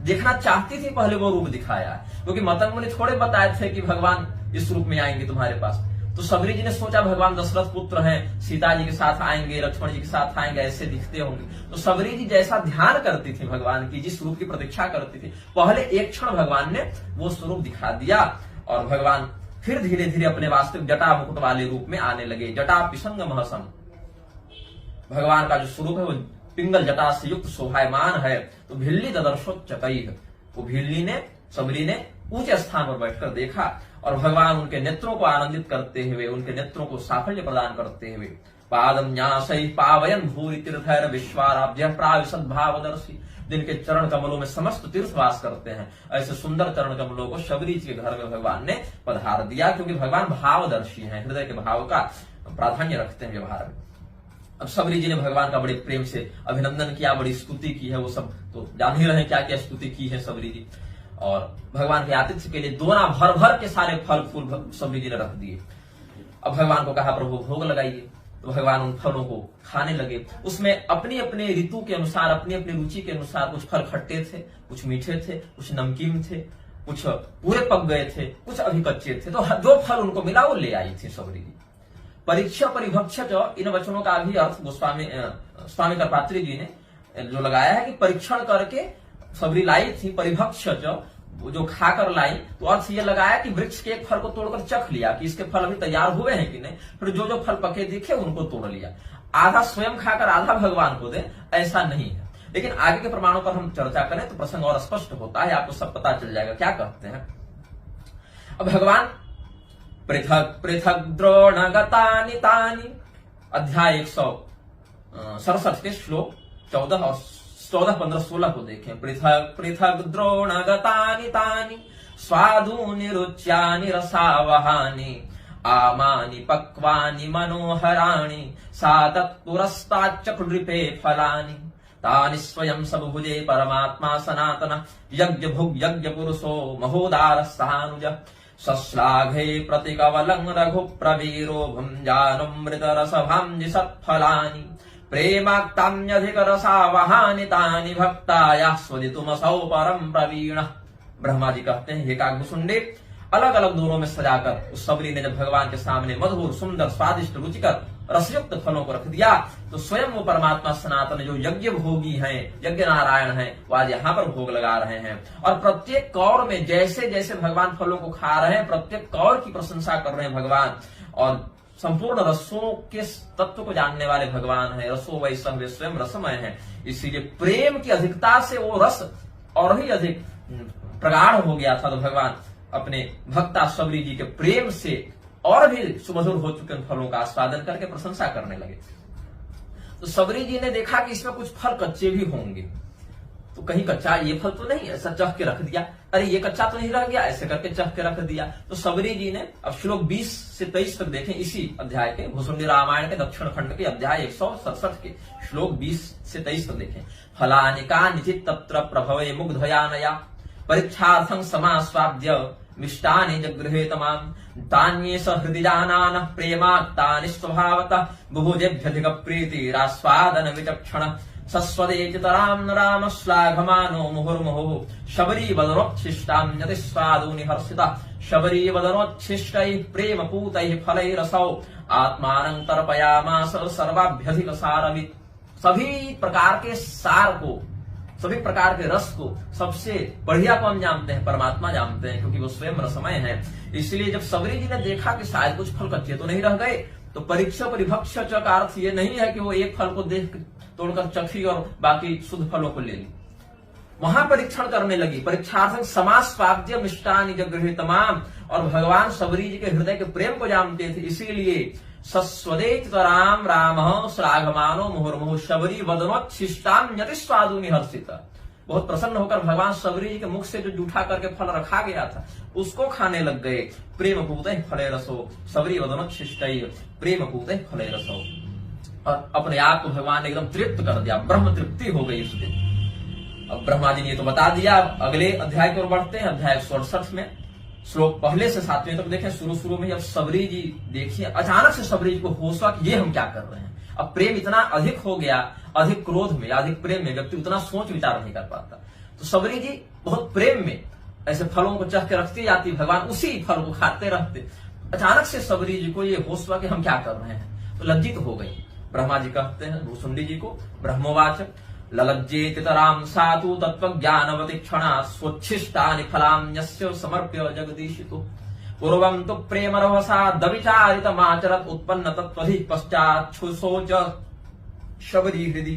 देखना चाहती थी पहले वो रूप दिखाया है, क्योंकि मतंग मुनि थोड़े बताए थे कि भगवान इस रूप में आएंगे तुम्हारे पास। तो शबरी जी ने सोचा भगवान दशरथ पुत्र हैं, सीता जी के साथ आएंगे, लक्ष्मण जी के साथ आएंगे, ऐसे दिखते होंगे। तो शबरी जी जैसा ध्यान करती थी भगवान की, जिस रूप की प्रतीक्षा करती थी, पहले एक क्षण भगवान ने वो स्वरूप दिखा दिया और भगवान फिर धीरे धीरे अपने वास्तविक जटा मुकुट वाले रूप में आने लगे। जटा पिसंग महसम, भगवान का जो स्वरूप है वो पिंगल जटा से युक्त शोभायमान है। तो भिल्ली ददर्शोच्चकैः, वो भिल्ली ने, शबरी ने ऊंचे स्थान पर बैठकर देखा और भगवान उनके नेत्रों को आनंदित करते हुए, उनके नेत्रों को साफल्य प्रदान करते हुए पादम न्यासैः पावयन् भूरि तीर्थैर् विश्वाराध्य प्राविशद्भावदर्शी, जिनके चरण कमलों में समस्त तीर्थ वास करते हैं, ऐसे सुंदर चरण कमलों को शबरी जी के घर में भगवान ने पधार दिया, क्योंकि भगवान भावदर्शी हैं, हृदय के भाव का प्राधान्य रखते हैं व्यवहार में। अब शबरी जी ने भगवान का बड़े प्रेम से अभिनंदन किया, बड़ी स्तुति की है, वो सब तो जान ही रहे क्या क्या स्तुति की है शबरी जी। और भगवान के आतिथ्य के लिए दोना भर भर के सारे फल फूल शबरी जी ने रख दिए। अब भगवान को कहा प्रभु भोग लगाइए, तो भगवान उन फलों को खाने लगे। उसमें अपनी अपने ऋतु के अनुसार, अपनी अपनी रुचि के अनुसार कुछ फल खट्टे थे, कुछ मीठे थे, कुछ नमकीन थे, कुछ पूरे पक गए थे, कुछ अभी कच्चे थे। तो जो फल उनको मिला वो ले आई थी शबरी जी। परीक्षा परिभक्ष, इन वचनों का भी अर्थ स्वामी करपात्री जी ने जो लगाया है कि परीक्षण करके शबरी लाई थी, परिभक्ष जो खाकर लाई, तो अर्थ ये लगाया कि वृक्ष के एक फल को तोड़कर चख लिया कि इसके फल अभी तैयार हुए हैं कि नहीं, फिर जो जो फल पके दिखे उनको तोड़ लिया। आधा स्वयं खाकर आधा भगवान को दे, ऐसा नहीं है। लेकिन आगे के प्रमाणों पर हम चर्चा करें तो प्रसंग और स्पष्ट होता है, आपको सब पता चल जाएगा क्या कहते हैं। अब भगवान पृथक पृथक द्रोणगतानि तानि, अध्याय 167 के श्लोक 14 और 14, 15, 16 को देखें। पृथक पृथक द्रोणगतानि तानि स्वादूनि रुच्यानि रसावहानि आमानि पक्वानि मनोहराणि सा तत्पुरस्ताच्च कुड्रिपे फलानि तानि स्वयं सबुभुजे परमात्मा सनातन यज्ञ भुग यज्ञ पुरुषो महोदार सानुज सश्लाघे प्रतिकवलं रघु प्रवीरो भुञ्जानुमृत रसभांजि सत्फलानि प्रेमाक्तान्यधिक रसावहानि तानि भक्ताया स्वदितुमसौ परम प्रवीण। ब्रह्मा जी कहते हैं, हे काकभूषुंडे, अलग अलग दोनों में सजाकर उस सबरी ने जब भगवान के सामने मधुर सुंदर स्वादिष्ट रुचिकर रसयुक्त फलों को रख दिया तो स्वयं वो परमात्मा सनातन जो यज्ञ भोगी हैं, यज्ञ नारायण हैं, वो आज यहाँ पर भोग लगा रहे हैं। और प्रत्येक कौर में जैसे जैसे भगवान फलों को खा रहे हैं, प्रत्येक कौर की प्रशंसा कर रहे हैं भगवान। और संपूर्ण रसों के तत्व को जानने वाले भगवान है। रसो वैसा वे स्वयं रसमय है, इसीलिए प्रेम की अधिकता से वो रस और ही अधिक प्रगाढ़ हो गया था। तो भगवान अपने भक्ता सबरी जी के प्रेम से और भी सुमधुर हो चुके उन फलों का आस्वादन करके प्रशंसा करने लगे। तो सबरी जी ने देखा कि इसमें कुछ फल कच्चे भी होंगे, तो कहीं कच्चा ये फल तो नहीं, ऐसा चख के रख दिया, अरे ये कच्चा तो नहीं रह गया, ऐसे करके चख के रख दिया। तो सबरी जी ने अब श्लोक 20 से 23 तक देखें, इसी अध्याय के भूसुंडी रामायण के दक्षिण खंड के अध्याय 167 के श्लोक 20 से 23 तक देखें। फलानि कानिचित् तत्र प्रभवे मुग्धयानया परीक्षार्थं समास्वाद्य मिष्टानि जगृहेत माम् तान्येष हृदि जानानः प्रेमाक्तानि स्वभावतः बुभुजेभ्यधिक प्रीतिरास्वादन विचक्षण सस्वदेचितराम् राम श्लाघमानो मुहुर्मुहुः शबरी वदनोच्छिष्टाम् यतिस्वादूनि हर्षितः शबरी वदनोच्छिष्टैः प्रेमपूतैः फलैरसौ आत्मानं तर्पयामास सर्वाभ्यधिक सारवित्। सभी प्रकार के सार को, सभी प्रकार के रस को सबसे बढ़िया कौन जानते हैं? परमात्मा जानते हैं, क्योंकि वो स्वयं रसमय है। इसलिए जब सबरी जी ने देखा कि शायद कुछ फल कच्चे तो नहीं रह गए, तो परीक्षा परिभक्ष का अर्थ ये नहीं है कि वो एक फल को देख तोड़कर चखी और बाकी शुद्ध फलों को ले ली। वहां परीक्षण करने लगी। परीक्षार्थं समास्वाद्य मिष्टानि जगृहे तमाम। और भगवान सबरी जी के हृदय के प्रेम को जानते थे, इसीलिए सस्वदेचितराम राम श्लाघमानो मुहुर्मुहुः शबरी वदनोच्छिष्टाम् यतिस्वादूनि हर्षितः। बहुत प्रसन्न होकर भगवान सबरी जी के मुख से जो जूठा करके फल रखा गया था उसको खाने लग गए। प्रेम पूतैः फलैरसो शबरी वदनोच्छिष्टैः प्रेम पूतैः फलैरसो। और अपने आप को भगवान ने एकदम तृप्त कर दिया, ब्रह्म तृप्ति हो गई उस दिन। अब ब्रह्मा जी ने तो बता दिया। अगले अध्याय की ओर बढ़ते हैं, अध्याय 168 में श्लोक पहले से 7वें तक देखें। शुरू में जब सबरी जी देखिए, अचानक से सबरी जी को होश हुआ कि ये हम क्या कर रहे हैं। अब प्रेम इतना अधिक हो गया, अधिक क्रोध में, अधिक प्रेम में व्यक्ति उतना सोच विचार नहीं कर पाता। तो सबरी जी बहुत प्रेम में ऐसे फलों को चख के रखती जाती, भगवान उसी फल को खाते रहते। अचानक से सबरी जी को ये होश हुआ कि हम क्या कर रहे हैं, तो लज्जित हो गई। ब्रह्मा जी कहते हैं भूसुंडी जी को, ब्रह्मवाच ललज्जेतितरां सातु तत्त्वज्ञानवति क्षणात् स्वच्छिष्टानि फलान्यस्य समर्प्य जगदीशितु पूर्वं तु प्रेमरभसा दविचारितमाचरत् उत्पन्न तत्त्वधिः पश्चाच्छुशोच शबरी हृदि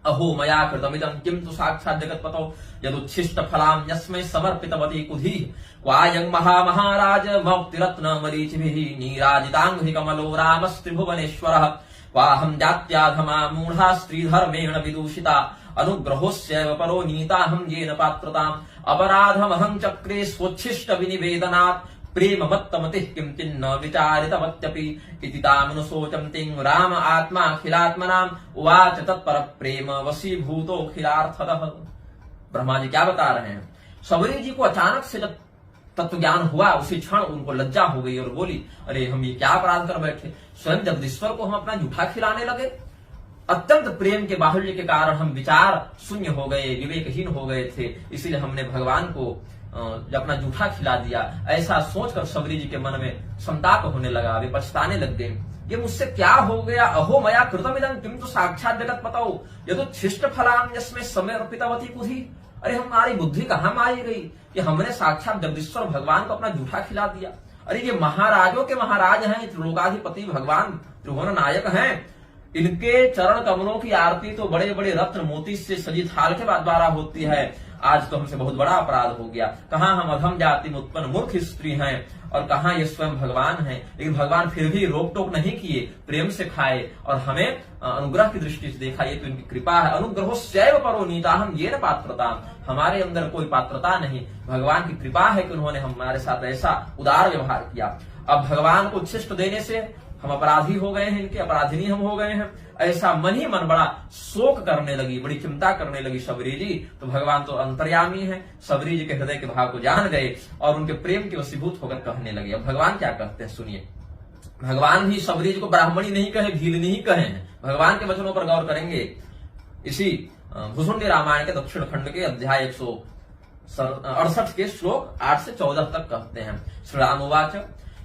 अहो मया कृतमिदं किं तु साक्षात् जगत्पतौ यदुच्छिष्ट फलान्यस्मै समर्पितवती कुधिः क्वायं महाराज मौक्तिरत्न मरीचिभिः नीराजिताङ्घ्रि कमलो रामस्त्रिभुवनेश्वरः वाहं जात्याधमा मूढ़ा स्त्रीधर्मेण विदूषिता अनुग्रहोस्यैव परो नीताहं येन पात्रताम् अपराधमहं चक्रे स्वच्छिष्ट विनिवेदनात् प्रेम मत्तमतिः किं चिन्न विचारितवत्यपि इति तामनुशोचन्तिं राम आत्माखिलात्मनाम् उवाच तत्पर प्रेम वशीभूतोऽखिलार्थतः। ब्रह्मा जी क्या बता रहे हैं? सबरी जी को अचानक से जब तत्व ज्ञान हुआ, उसी क्षण उनको लज्जा हो गई और बोली, अरे हम ये क्या अपराध कर बैठे, स्वयं जगदीश्वर को हम अपना जूठा खिलाने लगे। अत्यंत प्रेम के बाहुल्य के कारण हम विचार शून्य हो गए, विवेकहीन हो गए थे, इसीलिए हमने भगवान को अपना जूठा खिला दिया। ऐसा सोचकर सबरी जी के मन में संताप होने लगा, वे पछताने लग गए, ये मुझसे क्या हो गया। अहो मया कृतमिदं किम तो साक्षात जगत पतौ यदुच्छिष्ट फलान्यस्मै समर्पितवती कुधिः। अरे हमारी बुद्धि कहाँ मारी गई कि हमने साक्षात जगदीश्वर भगवान को अपना जूठा खिला दिया। अरे ये महाराजों के महाराज हैं, त्रिलोकाधिपति भगवान त्रिभुवन नायक हैं, इनके चरण कमलों की आरती तो बड़े बड़े रत्न मोती से सजी थाल के द्वारा होती है। आज तो हमसे बहुत बड़ा अपराध हो गया। कहाँ हम अधम जाति में उत्पन्न मूर्ख स्त्री हैं और कहा ये स्वयं भगवान है, लेकिन भगवान फिर भी रोक टोक नहीं किए, प्रेम से खाए और हमें अनुग्रह की दृष्टि से देखा। ये तो इनकी कृपा है। अनुग्रहो सैव परो नीता हम ये न पात्रता, हमारे अंदर कोई पात्रता नहीं, भगवान की कृपा है कि उन्होंने हमारे साथ ऐसा उदार व्यवहार किया। अब भगवान को उच्छिष्ट देने से हम अपराधी हो गए हैं, इनके अपराधिनी हम हो गए हैं, ऐसा मन ही मन बड़ा शोक करने लगी, बड़ी चिंता करने लगी शबरी जी। तो भगवान तो अंतर्यामी है, शबरी जी के हृदय के भाव को जान गए और उनके प्रेम के वशीभूत होकर कहने लगे। अब भगवान क्या कहते हैं सुनिए। भगवान भी शबरी जी को ब्राह्मणी नहीं कहे, भीलनी ही कहे हैं। भगवान के वचनों पर गौर करेंगे। इसी भुसुंडी रामायण के दक्षिण खंड के अध्याय 168 के श्लोक 8 से 14 तक कहते हैं। श्री राम उवाच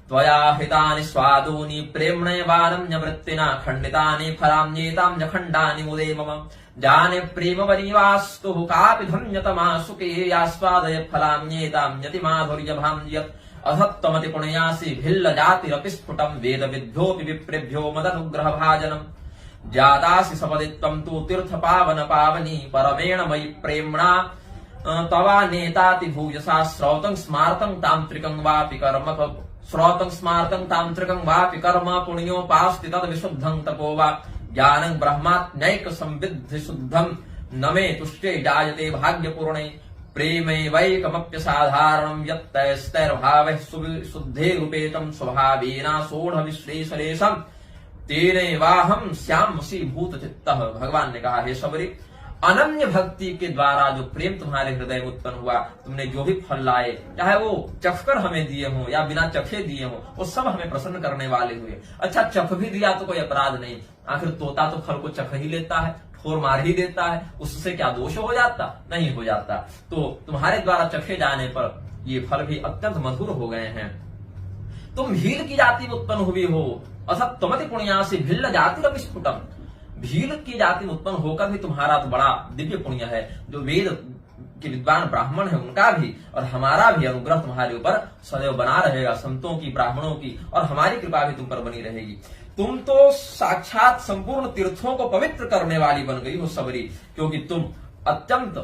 त्वया हितानि स्वादूनि प्रेम्णयवानम् वृत्तिना खण्डितानि फलान्येताम् खण्डानि मुदे मम जाने प्रेम वनिवास्तु कापि धन्यतमा सुखे यास्वादय फलान्येताम् यतिमाधुर्यभाम् यत् अधत्तमति पुण्यासि भिल्ल जातिरपि स्फुटम् वेद विद्योऽपि विप्रेभ्यो मदनुग्रह भाजनम् जातासि सपदि त्वम् तु तीर्थ पावन पावनी परमेण मयि प्रेम्णा तवा नेताति भूयसा श्रौतं स्मार्तं तांत्रिकं वापि कर्म श्रौतं स्मार्तं तांत्रिकं वापि कर्म पुण्योपास्ति तद् विशुद्धं तपो वा ज्ञानं ब्रह्मात्मैक संविद्धि शुद्धं न मे तुष्टे जायते भाग्यपूर्णे प्रेमैवैकमप्यसाधारणं यत्तैस्तैर्भावैः शुद्धे रूपेतं स्वभावेन सोढ़ विश्लेषलेशम् तेनैवाहं श्याम वशीभूत चित्तः। भगवान ने कहा, हे शबरी, अनन्य भक्ति के द्वारा जो प्रेम तुम्हारे हृदय में उत्पन्न हुआ, तुमने जो भी फल लाए, चाहे वो चखकर हमें दिए हो या बिना चखे दिए हो, वो सब हमें प्रसन्न करने वाले हुए। अच्छा, चख भी दिया तो कोई अपराध नहीं, आखिर तोता तो फल को चख ही लेता है, ठोर मार ही देता है, उससे क्या दोष हो जाता? नहीं हो जाता। तो तुम्हारे द्वारा चखे जाने पर ये फल भी अत्यंत मधुर हो गए हैं। तुम भील की जाति में उत्पन्न हुई हो, असत तुमति पुण्यासी भिल्ल जाति स्फुटम, भील की जाति में उत्पन्न होकर भी तुम्हारा तो बड़ा दिव्य पुण्य है। जो वेद के विद्वान ब्राह्मण है उनका भी और हमारा भी अनुग्रह तुम्हारे ऊपर सदैव बना रहेगा, संतों की, ब्राह्मणों की, और हमारी कृपा भी तुम पर बनी रहेगी। तुम तो साक्षात संपूर्ण तीर्थों को पवित्र करने वाली बन गई हो शबरी, क्योंकि तुम अत्यंत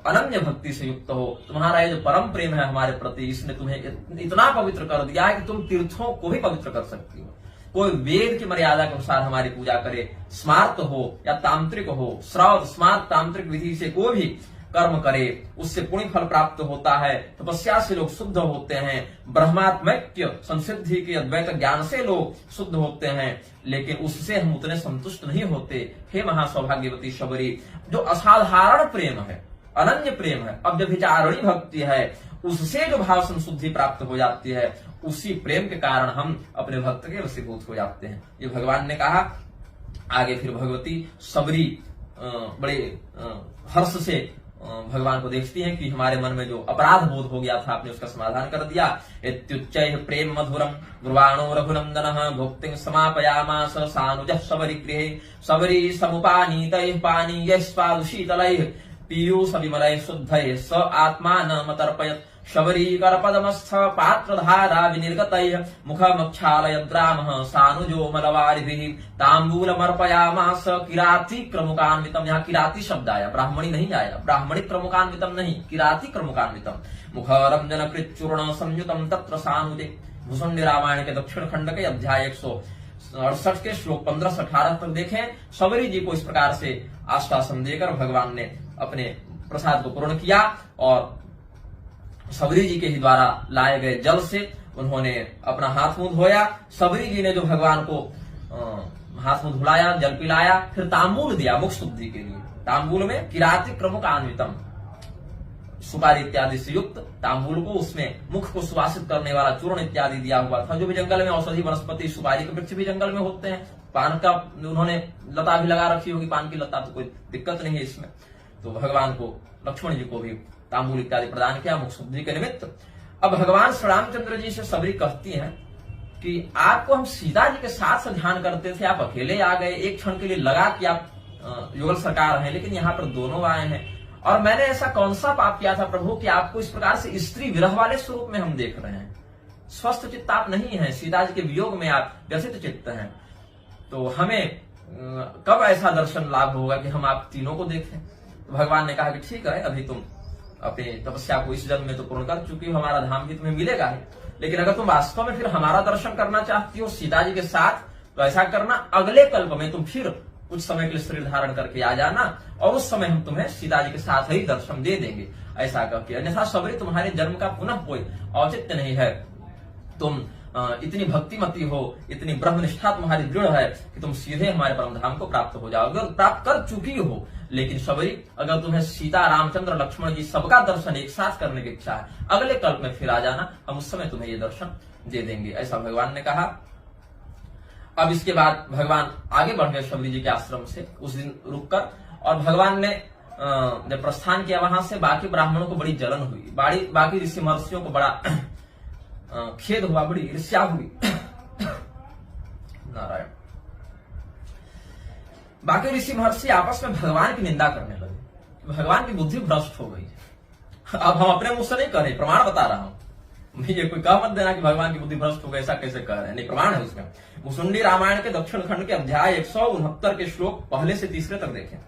अनन्य भक्ति से युक्त हो। तुम्हारा ये जो परम प्रेम है हमारे प्रति, इसने तुम्हें इतना पवित्र कर दिया है कि तुम तीर्थों को भी पवित्र कर सकती हो। कोई वेद की मर्यादा के अनुसार हमारी पूजा करे, स्मार्त हो या तांत्रिक हो, श्राद्ध स्मार्त तांत्रिक विधि से कोई भी कर्म करे, उससे पुण्य फल प्राप्त होता है। तपस्या से लोग शुद्ध होते हैं, ब्रह्मात्मैक्य संसिद्धि के अद्वैत ज्ञान से लोग शुद्ध होते हैं, लेकिन उससे हम उतने संतुष्ट नहीं होते। हे महासौभाग्यवती शबरी, जो असाधारण प्रेम है, अनन्य प्रेम है, अव्यभिचारिणी भक्ति है, उससे जो भाव संशुद्धि प्राप्त हो जाती है, उसी प्रेम के कारण हम अपने भक्त के वशीभूत हो जाते हैं। ये भगवान ने कहा। आगे फिर भगवती शबरी बड़े हर्ष से भगवान को देखती हैं कि हमारे मन में जो अपराध बोध हो गया था, आपने उसका समाधान कर दिया। इत्युच्चैः प्रेम मधुरम ब्रुवाणो रघुनंदनः भुक्तिं समापयामास सानुजः शबरी गृहे शबरी समुपानीतैः पानीयैः स्वादुशीतलैः पीयूष विमलैः शुद्धैः स आत्मानमतर्पयत् शबरी करपदमस्थ पात्रधारा विनिर्गतैः मुखमक्षालयद्रामः सानुजो मलवारिभिः ताम्बूलमर्पयामास किराति क्रमुकान्वितम्। यहाँ किराति शब्द आया, ब्राह्मणी नहीं आया, ब्राह्मणी क्रमुकान्वितम् नहीं, किराति क्रमुकान्वितम्। मुखरंजन कृच्चूर्ण संयुतम् तत्र सानुजे। भुसुंडी रामायण के दक्षिण खंड के अध्याय 168 के श्लोक 15 से 18 तक देखें। शबरी जी को इस प्रकार से आश्वासन देकर भगवान ने अपने प्रसाद को पूर्ण किया और शबरी जी के ही द्वारा लाए गए जल से उन्होंने अपना हाथ मुंह धोया। शबरी जी ने जो भगवान को हाथ मुंह धुलाया, जल पिलाया, फिर तांबूल दिया मुख शुद्धि के लिए। तांबूल में किराति क्रमुकान्वितम, सुपारी इत्यादि से युक्त तांबूल को, उसमें मुख को सुवासित करने वाला चूर्ण इत्यादि दिया हुआ था। जो भी जंगल में औषधि वनस्पति, सुपारी के वृक्ष भी जंगल में होते हैं, पान का उन्होंने लता भी लगा रखी होगी, पान की लता, तो कोई दिक्कत नहीं है इसमें। तो भगवान को, लक्ष्मण जी को भी तांबूल इत्यादि प्रदान किया मुख शुद्धि के निमित्त। अब भगवान श्री रामचंद्र जी से शबरी कहती हैं कि आपको हम सीता जी के साथ से ध्यान करते थे, आप अकेले आ गए, एक क्षण के लिए लगा कि आप युगल सरकार हैं, लेकिन यहाँ पर दोनों आए हैं। और मैंने ऐसा कौन सा पाप किया था प्रभु कि आपको इस प्रकार से स्त्री विरह वाले स्वरूप में हम देख रहे हैं? स्वस्थ चित्त आप नहीं हैं, सीता जी के वियोग में आप व्यथित चित्त हैं। तो हमें कब ऐसा दर्शन लाभ होगा कि हम आप तीनों को देखें? तो भगवान ने कहा कि ठीक है, अभी तुम अपनी तपस्या को इस जन्म में तो पूर्ण कर चुकी हो, हमारा धाम भी तुम्हें मिलेगा ही, लेकिन अगर तुम वास्तव में फिर हमारा दर्शन करना चाहती हो सीता जी के साथ, तो ऐसा करना अगले कल्प में तुम फिर कुछ समय के लिए शरीर धारण करके आ जाना, और उस समय हम तुम्हें सीता जी के साथ ही दर्शन दे देंगे, ऐसा कहके। अन्यथा सबरी तुम्हारे जन्म का पुनः कोई औचित्य नहीं है। तुम इतनी भक्तिमती हो, इतनी ब्रह्मनिष्ठा तुम्हारी दृढ़ है कि तुम सीधे हमारे परम धाम को प्राप्त हो जाओगे, और प्राप्त कर चुकी हो। लेकिन सबरी, अगर तुम्हें सीता, रामचंद्र, लक्ष्मण जी सबका दर्शन एक साथ करने की इच्छा है, अगले कल्प में फिर आ जाना, हम उस समय तुम्हें ये दर्शन दे देंगे, ऐसा भगवान ने कहा। अब इसके बाद भगवान आगे बढ़ गए शबरी जी के आश्रम से उस दिन रुककर, और भगवान ने जब प्रस्थान किया वहां से, बाकी ब्राह्मणों को बड़ी जलन हुई, बाकी ऋषि महर्षियों को बड़ा खेद हुआ, बड़ी ईर्ष्या हुई। नारायण। बाकी ऋषि महर्षि आपस में भगवान की निंदा करने लगे, भगवान की बुद्धि भ्रष्ट हो गई। अब हम अपने मुंह से नहीं कह रहे, प्रमाण बता रहा हूं, ये कोई कह मत देना कि भगवान की बुद्धि भ्रष्ट हो गई, ऐसा कैसे कह रहे हैं, नहीं, प्रमाण है उसमें। भुसुंडी रामायण के दक्षिण खंड के अध्याय 169 के श्लोक पहले से तीसरे तक देखें।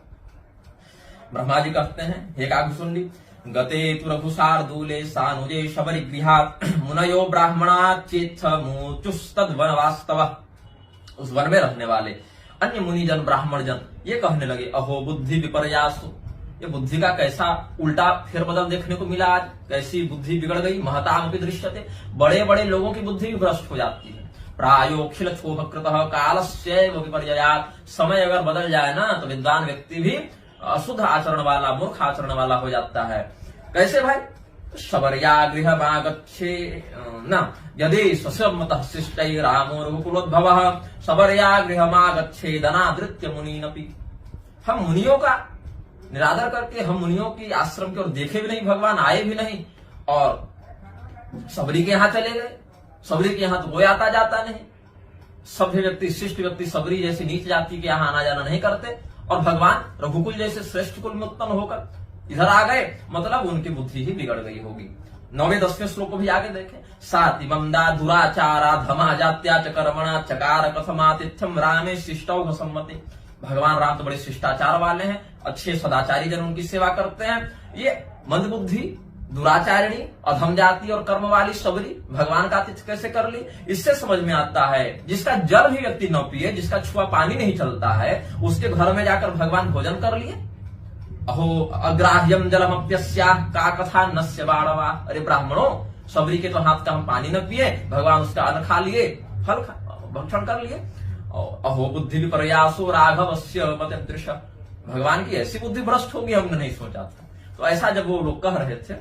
ब्रह्मा जी कहते हैं, हे काकुसुंडी, गते तु रघुशार्दूले सानुजे शबरी गृहात् मुनयो ब्राह्मणा चेत्थ मुचुस्तद वनवास्तवः। उस वन में रहने वाले अन्य मुनिजन, ब्राह्मण जन ये कहने लगे, अहो बुद्धि विपर्यासु, ये बुद्धि का कैसा उल्टा फेरबदल देखने को मिला आज, कैसी बुद्धि बिगड़ गई। महतामपि दृश्यते, बड़े बड़े लोगों की बुद्धि भी भ्रष्ट हो जाती है। प्रायोक्षिल क्षोभकृतः कालस्यैव विपर्ययात्, समय अगर बदल जाए ना तो विद्वान व्यक्ति भी अशुद्ध आचरण वाला, मूर्ख आचरण वाला हो जाता है। कैसे भाई? शबर्या गृहमागच्छे न यदि स्वसम्मतः शिष्टै रामो रघुकुलोद्भवः शबर्या गृहमागच्छे दनादृत्य मुनीनपि। हम मुनियों का निरादर करके, हम मुनियों की आश्रम की ओर देखे भी नहीं, भगवान आए भी नहीं, और सबरी के यहाँ चले गए। सबरी के यहाँ तो कोई आता जाता नहीं, सभ्य व्यक्ति, शिष्ट व्यक्ति सबरी जैसी नीच जाति के यहाँ आना जाना नहीं करते, और भगवान रघुकुल जैसे श्रेष्ठ कुल में उत्पन्न होकर इधर आ गए, मतलब उनकी बुद्धि ही बिगड़ गई होगी। 9वें-10वें श्लोक को भी आगे देखें। साति ममदा दुराचारा धमा जात्या च कर्मणा चकार कथमातिथ्यम रामे शिष्टौ सम्मते। भगवान राम तो बड़े शिष्टाचार वाले हैं, अच्छे सदाचारी जन उनकी सेवा करते हैं। ये मंदबुद्धि, दुराचारिणी, अधम जाति और कर्म वाली सबरी भगवान का आतिथ्य कैसे कर ली? इससे समझ में आता है, जिसका जल भी व्यक्ति न पिए, जिसका छुआ पानी नहीं चलता है, उसके घर में जाकर भगवान भोजन कर लिए। अहो अग्राह्यम जलमप्यस्याः का कथा नस्य बाणवा। अरे ब्राह्मणों, सबरी के तो हाथ का हम पानी न पिए, भगवान उसका अन्न खा लिए, फल भक्षण कर लिए। अहो बुद्धि विपर्यासो राघवस्य मतदृश। भगवान की ऐसी बुद्धि भ्रष्ट होगी, हमने नहीं सोचा था। तो ऐसा जब वो लोग कह रहे थे,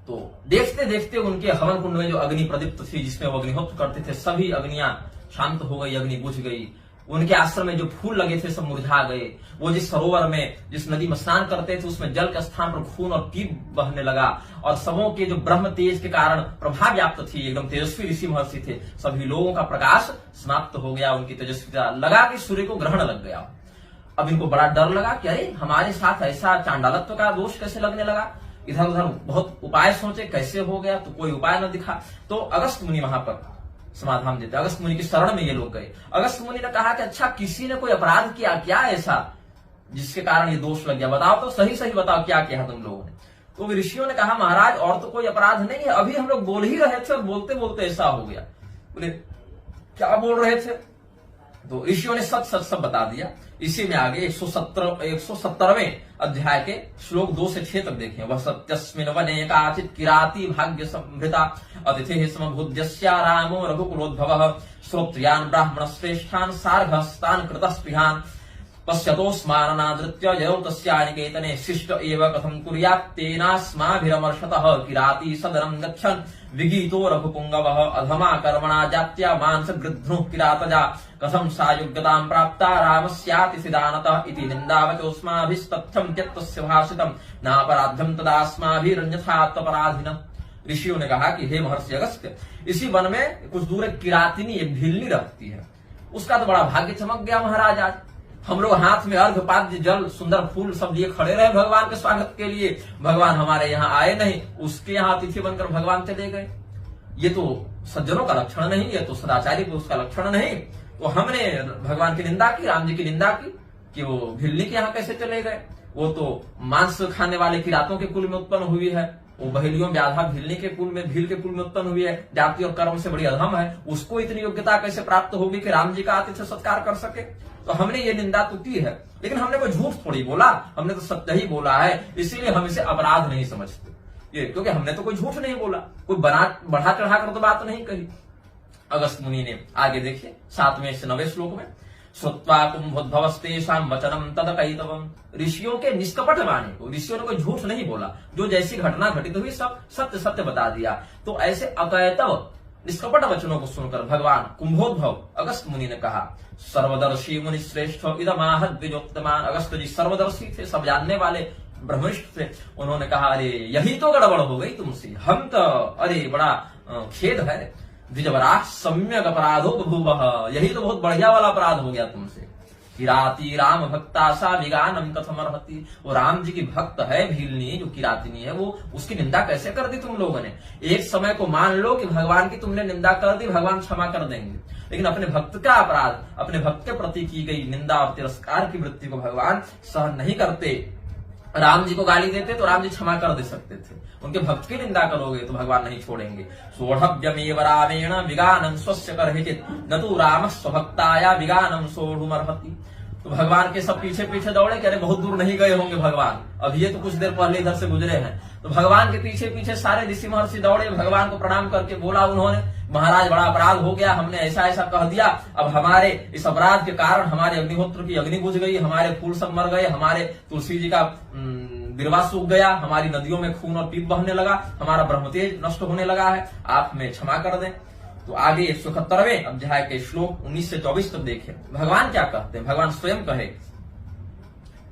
तो देखते देखते उनके हवन कुंड में जो अग्नि प्रदीप्त थी, जिसमें वो अग्निहोत्र करते थे, सभी अग्नियां शांत हो गई, अग्नि बुझ गई। उनके आश्रम में जो फूल लगे थे सब मुरझा गए। वो जिस सरोवर में, जिस नदी में स्नान करते थे, उसमें जल के स्थान पर खून और पीप बहने लगा, और सबों के जो ब्रह्म तेज के कारण प्रभा व्याप्त थी, एकदम तेजस्वी ऋषि महर्षि थे, सभी लोगों का प्रकाश समाप्त हो गया, उनकी तेजस्विता लगा कि सूर्य को ग्रहण लग गया। अब इनको बड़ा डर लगा कि अरे हमारे साथ ऐसा चांडालत्व का दोष कैसे लगने लगा। इधर उधर बहुत उपाय सोचे, कैसे हो गया, तो कोई उपाय न दिखा। तो अगस्त मुनि वहां पर समाधान देते, अगस्त मुनि की शरण में ये लोग गए। अगस्त मुनि ने कहा कि अच्छा, किसी ने कोई अपराध किया क्या ऐसा जिसके कारण ये दोष लग गया, बताओ तो सही सही बताओ क्या किया तुम लोगों ने। तो ऋषियों ने कहा, महाराज और तो कोई अपराध नहीं है, अभी हम लोग बोल ही रहे थे और बोलते बोलते ऐसा हो गया। बोले क्या बोल रहे थे? तो ऋषियों ने सच सच सब बता दिया। इसी में आगे 170वें अध्याय के श्लोक 2 से 6 तक देखें। वह सत्यस्मिन् वने काचित् किराती भाग्य संभृता अतिथि समभुद्यस्या रामो रघुकुलोद्भवः श्रोत्रियान् ब्राह्मण श्रेष्ठान् सार्घस्तान् कृतस्पृहान् पश्यतोस्माननादृत्य ययौ तस्यानिकेतने शिष्ट एव कथं कुर्यात् तेनास्माभिरमर्षतः किराती सदनं गच्छन् विगीतो रघुपुंगवः अधमा कर्मणा जात्या मांसगृध्नुः किरातजा कथं सा योग्यतां प्राप्ता रामस्याति सिदानतः इति निन्दावचोऽस्माभिस्तथ्यं त्यक्तस्य भाषितं नापराध्यं तदास्माभिरन्यथात्वपराधिनः। ऋषियों ने कहा कि हे महर्षि अगस्त्य, इसी वन में कुछ दूर एक किरातिनी, एक भीलनी रहती है, उसका तो बड़ा भाग्य चमक गया महाराज। आज हम लोग हाथ में अर्घ पाद्य जल सुंदर फूल सब लिए खड़े रहे भगवान के स्वागत के लिए, भगवान हमारे यहाँ आए नहीं, उसके यहाँ अतिथि बनकर भगवान चले गए। ये तो सज्जनों का लक्षण नहीं, ये तो सदाचारी पुरुष का लक्षण नहीं। तो हमने भगवान की निंदा की, राम जी की निंदा की कि वो भिल्ली के यहाँ कैसे चले गए। वो तो मांस खाने वाले किरातों के कुल में उत्पन्न हुई है, वो बहेलियों व्याधा भील के कुल में उत्पन्न हुई है, जाति और कर्म से बड़ी अधम है, उसको इतनी योग्यता कैसे प्राप्त होगी कि राम जी का आतिथ्य सत्कार कर सके। तो हमने ये निंदा तो की है, लेकिन हमने कोई झूठ थोड़ी बोला, हमने तो सत्य ही बोला है, इसीलिए हम इसे अपराध नहीं समझते ये, क्योंकि हमने तो कोई झूठ नहीं बोला, कोई बढ़ा चढ़ा कर तो बात नहीं कही। अगस्त मुनि ने आगे देखिए 7वें से 9वें श्लोक में, श्रुत्वा कुंभोद्भवस्तेषां वचनम तदकैतवम्, ऋषियों के निष्कपट वाणी को, ऋषियों ने कोई झूठ नहीं बोला, जो जैसी घटना घटित हुई सब सत्य सत्य बता दिया। तो ऐसे अकैतव निष्कपट वचनों को सुनकर भगवान कुंभोद्भव अगस्त मुनि ने कहा, सर्वदर्शी मुनि श्रेष्ठ इदमाह द्विजोत्तमा। अगस्त जी सर्वदर्शी थे, सब जानने वाले ब्रह्मनिष्ठ थे। उन्होंने कहा, अरे यही तो गड़बड़ हो गई तुमसे, हम तो अरे बड़ा खेद है, द्विजवराह सम्यक अपराधो बभूवः, यही तो बहुत बढ़िया वाला अपराध हो गया तुमसे। किराती राम भक्ता सा विगानम कथमर्हति, वो राम जी की भक्त है भीलनी, जो किरातिनी है, वो उसकी निंदा कैसे कर दी तुम लोगों ने। एक समय को मान लो कि भगवान की तुमने निंदा कर दी, भगवान क्षमा कर देंगे, लेकिन अपने भक्त का अपराध, अपने भक्त के प्रति की गई निंदा और तिरस्कार की वृत्ति को भगवान सहन नहीं करते। राम जी को गाली देते तो राम जी क्षमा कर दे सकते थे, उनके भक्त की निंदा करोगे तो भगवान नहीं छोड़ेंगे। सोढ़व्यमेव रामेण विगानं स्वस्य कर्हिचित् न तु रामः स्वभक्ताया विगानं सोढ़ुमर्हति। तो भगवान के सब पीछे पीछे दौड़े, कह रहे बहुत दूर नहीं गए होंगे भगवान, अभी ये तो कुछ देर पहले इधर से गुजरे हैं। तो भगवान के पीछे पीछे सारे ऋषि महर्षि दौड़े, भगवान को प्रणाम करके बोला उन्होंने, महाराज बड़ा अपराध हो गया, हमने ऐसा ऐसा कह दिया, अब हमारे इस अपराध के कारण हमारे अग्निहोत्र की अग्नि बुझ गई, हमारे फूल सब मर गए, हमारे तुलसी जी का बिरवा सूख गया, हमारी नदियों में खून और पीप बहने लगा, हमारा ब्रह्मतेज नष्ट होने लगा है, आप हमें क्षमा कर दें। तो आगे 171वें अध्याय के श्लोक 19 से 24 तक देखें भगवान क्या कहते हैं। भगवान स्वयं कहे,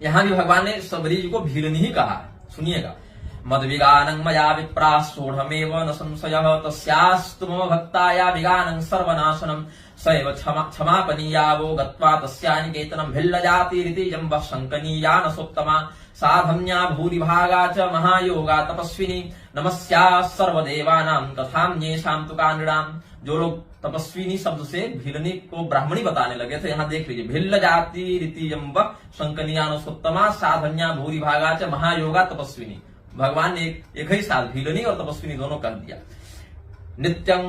यहां भी भगवान ने सबरी जी को भीलनी ही कहा, सुनिएगा। मद विगानं मया विप्रा सोढ़मेव न संशयः तस्यास्तु मम भक्ताया विगानं सर्वनाशनम् सैव क्षमापनीया वो गत्वा तस्यानिकेतनं भिल्लजातिरिति जम्बः शङ्कनीया न सोत्तमा साधन्या भूरिभागा च महायोगा तपस्विनी नमस्या सर्वदेवानां कथाम्येषां तु कानृणाम्। जो लोग तपस्विनी शब्द से भिलनी को ब्राह्मणी बताने लगे थे, यहाँ देख लीजिए, भिल्ल जाति रीति जम्बः शंकनीया न सोत्तमा साधन्या भूरिभागा च महायोगा तपस्विनी। भगवान ने एक ही साथ भिलनी और तपस्विनी दोनों कह दिया। नित्यं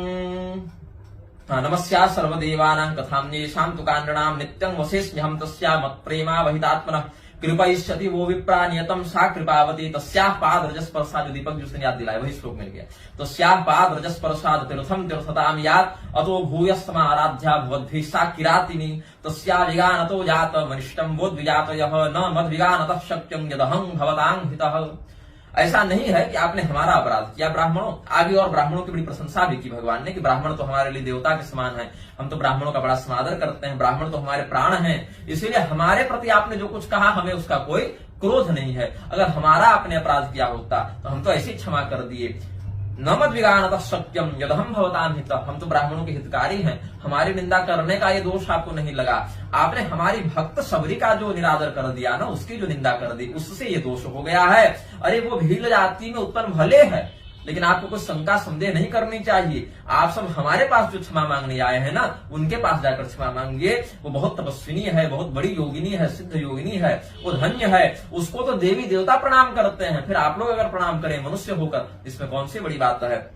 नमस्या सर्वदेवानां कथाम्येषां तु कानृणाम् नित्यं वसेस्म्यहं तस्या मत्प्रेमा वहितात्मनः कृपयिष्यति वो विप्रा नियतम सा कृपावती तस्याः पाद रजस्पर्शाद। जो दीपक जिसने याद दिलाया वही श्लोक मिल गया। तस्याः पाद रजस्पर्शाद तीर्थम तीर्थताम यात अतो भूयस्तमा आराध्या भवद्भिः सा किरातिनी तस्या विगानतो जात मनिष्टम वो द्विजातयः न मद विगानतः शक्यं यदहं भवतां हितः। ऐसा नहीं है कि आपने हमारा अपराध किया ब्राह्मणों। आगे और ब्राह्मणों की बड़ी प्रशंसा भी की भगवान ने कि ब्राह्मण तो हमारे लिए देवता के समान है, हम तो ब्राह्मणों का बड़ा समादर करते हैं, ब्राह्मण तो हमारे प्राण हैं, इसलिए हमारे प्रति आपने जो कुछ कहा हमें उसका कोई क्रोध नहीं है। अगर हमारा आपने अपराध किया होता तो हम तो ऐसे क्षमा कर दिए। न मद विगानतः शक्यम यदहं भवतां हितः, हम तो ब्राह्मणों के हितकारी हैं, हमारी निंदा करने का ये दोष आपको नहीं लगा। आपने हमारी भक्त सबरी का जो निरादर कर दिया ना, उसकी जो निंदा कर दी, उससे ये दोष हो गया है। अरे वो भील जाति में उत्पन्न भले है, लेकिन आपको कुछ शंका संदेह नहीं करनी चाहिए। आप सब हमारे पास जो क्षमा मांगने आए हैं ना, उनके पास जाकर क्षमा मांगिए। वो बहुत तपस्विनी है, बहुत बड़ी योगिनी है, सिद्ध योगिनी है, वो धन्य है, उसको तो देवी देवता प्रणाम करते हैं, फिर आप लोग अगर प्रणाम करें मनुष्य होकर, इसमें कौन सी बड़ी बात है।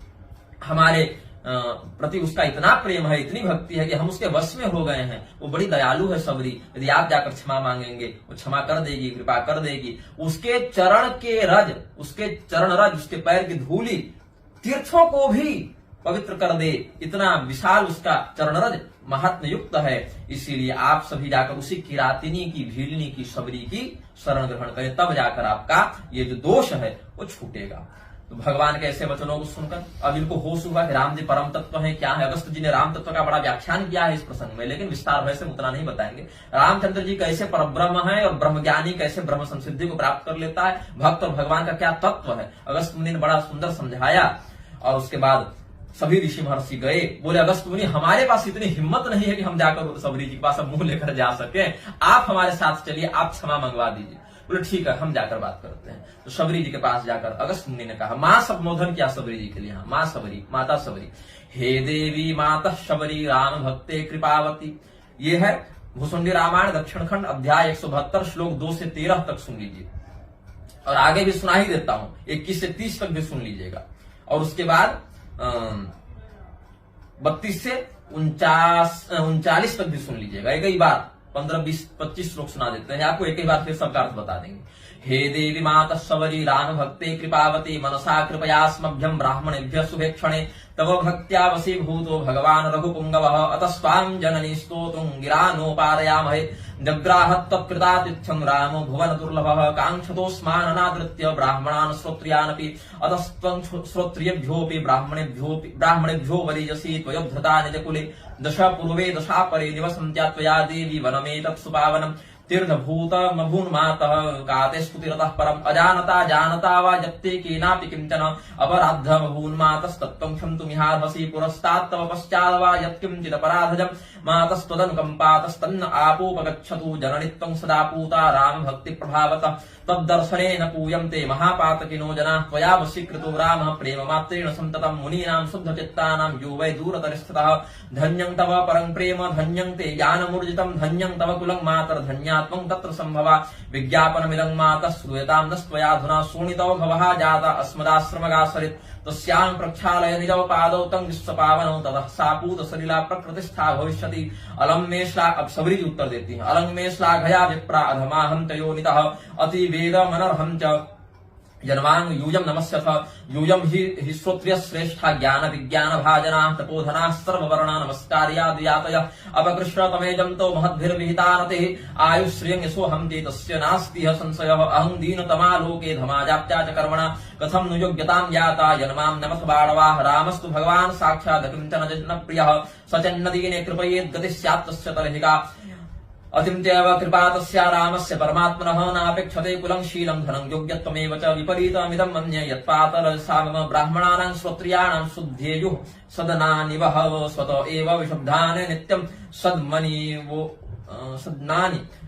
हमारे प्रति उसका इतना प्रेम है, इतनी भक्ति है कि हम उसके वश में हो गए हैं। वो बड़ी दयालु है सबरी, यदि आप जाकर क्षमा मांगेंगे वो क्षमा कर देगी, कृपा कर देगी। उसके चरण के रज, उसके चरण रज, उसके पैर की धूली तीर्थों को भी पवित्र कर दे, इतना विशाल उसका चरण रज महात्म युक्त है। इसीलिए आप सभी जाकर उसी किरातिनी की, भीलनी की, सबरी की शरण ग्रहण करें, तब जाकर आपका ये जो दोष है वो छूटेगा। तो भगवान के ऐसे वचनों को सुनकर अब इनको होश हुआ कि राम जी परम तत्व है, क्या है। अगस्त जी ने राम तत्व का बड़ा व्याख्यान किया है इस प्रसंग में, लेकिन विस्तार वैसे उतना नहीं बताएंगे। रामचंद्र जी कैसे परब्रह्म है और ब्रह्मज्ञानी कैसे ब्रह्म संसिद्धि को प्राप्त कर लेता है, भक्त और भगवान का क्या तत्व है, अगस्त मुनि ने बड़ा सुंदर समझाया। और उसके बाद सभी ऋषि महर्षि गए, बोले अगस्त मुनि हमारे पास इतनी हिम्मत नहीं है कि हम जाकर सबरी जी के पास मुंह लेकर जा सके, आप हमारे साथ चलिए, आप क्षमा मंगवा दीजिए। बोले ठीक है, हम जाकर बात करते हैं। तो सबरी जी के पास जाकर अगस्त मुनि ने कहा, मां संबोधन किया सबरी जी के लिए, मां सबरी, माता सबरी, हे देवी माता शबरी राम भक्ते कृपावती। ये है भुसुंडी रामायण दक्षिण खंड अध्याय 172 श्लोक 2 से 13 तक सुन लीजिए। और आगे भी सुना ही देता हूं, 21 से 30 तक भी सुन लीजिएगा। और उसके बाद 32 से 39 तक भी सुन लीजिएगा। एक ही बार 15, 20, 25 श्लोक सुना देते हैं आपको, एक ही बार फिर सबका अर्थ बता देंगे। हे देवी मातः शबरी राम भक्ते कृपावती मनसा कृपयास्मभ्यं ब्राह्मणेभ्यः शुभेक्षणे तव भक्त्या वशीभूतो भगवान रघुपुंगवः अतस्त्वां जननी स्तोतुं गिरा नोपादयामहे जग्राहत् तत्कृतातिथ्यं रामो भुवन दुर्लभः काङ्क्षतोऽस्माननादृत्य ब्राह्मणान् श्रोत्रियानपि अतस्त्वं श्रोत्रियेभ्योऽपि ब्राह्मणेभ्यो वरीयसी त्वयोद्धृता निजकुले दश पूर्वे दशापरे निवसन्त्या त्वया देवी वनमेतत् सुपावनम् तीर्थभूतमभून्मातः काते स्तुतिरतः परम् अजानता जानता वा जप्ते केनापि किञ्चन अपराद्धमभून्मातस्तत्त्वं क्षन्तुमिहार्हसि पुरस्तात्तव पश्चाद् वा यत्किञ्चिदपराधजम् मातस्त्वदनुकम्पातस्तन्न आपोपगच्छतु जननित्वं सदा पूता रामभक्तिप्रभावतः तद्दर्शनेन पूयन्ते महापातकिनो जनाः त्वया वशीकृतो रामः प्रेममात्रेण सन्ततं मुनीनां शुद्धचित्तानां यो वै दूरतरस्थितः धन्यं तव परं प्रेम धन्यं ते ज्ञानमूर्जितं धन्यं तव कुलं मातर्धन्यात्मं तत्र सम्भवा विज्ञापनमिदं मातः श्रूयतां नस्त्वयाधुना शोणितौ भवः जाता अस्मदाश्रमगासरित् तस्यां प्रक्षालय निजौ पादौ तं विश्वपावनौ ततः सा पूतसलिला प्रकृतिस्था भविष्यति अलं मे अब सबरी जी उत्तर देती है अलंग में श्लाघया विप्रा अधमाहं च योनितः अति वेदमनर्हं च जन्मांग यूयम नमस्यथ यूयम ही श्रोत्रिय श्रेष्ठा ज्ञान विज्ञान भाजना तपोधना सर्ववर्णा नमस्कार्या दियातय अपकृष्ण तमेजं तो महद्भिर्विहितानते आयुश्रियं यशोहं ते तस्य नास्ति संशयः अहं दीनतमालोके धमाजाप्त्या च कर्मणा कथं नु योग्यतां याता जन्मां नमथ बाणवाः रामस्तु भगवान् साक्षात् किञ्चन जन प्रियः सचन्नदीने कृपयेद् गतिः स्यात् तस्य तर्हिका अतिमत्येव कृपा तस्या रामस्य परमात्मनः नापेक्षते कुलं शीलं धनं योग्यत्वमेव च विपरीतमिदं मन्ये यत्पातरसामम ब्राह्मणानां श्रोत्रियाणां शुद्धेयुः सदनानिवह स्वत एव विशुद्धान् नित्यं सद्नानि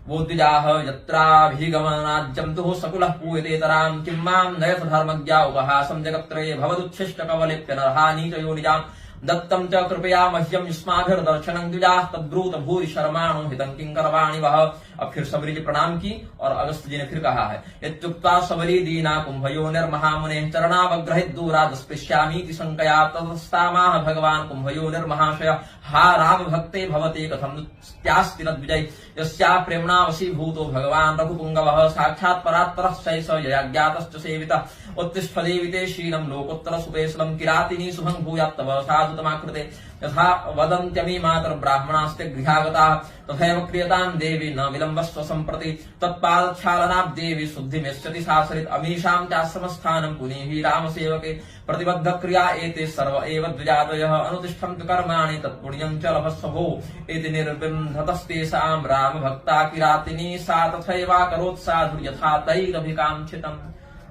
वो द्विजाः यत्राभिगमनाज्यं तुः सकुलः पूयतेतरां किं मां नयथ धर्मज्ञा उपहासं जगत्त्रये भवदुच्छिष्टकवलिप्य नीचयो निजाम् दत्तं च कृपया मह्यं युष्माभिर्दर्शनं द्विजाः तद्ब्रूत भूरि शर्माणो हितं किंकरवाणि वह। अब फिर सबरी जी प्रणाम की और अगस्त जी ने फिर कहा है इत्युक्त्वा सबरी दीना कुंभयो निर्महामुने चरणावग्रहित दूरात् स्पृश्यामीति शंकया ततस्तामाह भगवान् कुंभयो निर्महाशय हा राम भक्ते भवते कथं त्यास्ति तद्विजय यस्या प्रेम्णा वशीभूतो भगवान् रघुपुंगवः साक्षात् परात्परश्चै स यज्ञातश्च सेवितः उत्तिष्ठ देविते शीलं लोकोत्तर सुपेशलं किरातिनी शुभं भूयात् तव साधुतमाकृते यथा वदन्त्यमी मातर्ब्राह्मणास्ते गृहागताः तथैव क्रियतां देवी न विलम्बस्व सम्प्रति तत्पादच्छालनात् देवी शुद्धिमेष्यति सासरित् अमीषां चाश्रमस्थानं पुनीहि रामसेवके प्रतिबद्ध क्रिया एते सर्व एव द्विजातयः अनुतिष्ठन्तु कर्माणि तत्पुण्यं च लभस्वभो इति निर्बिन्धतस्तेषां रामभक्ता किरातिनी सा तथैवाकरोत् साधु यथा तैरभिकाङ्क्षितम्।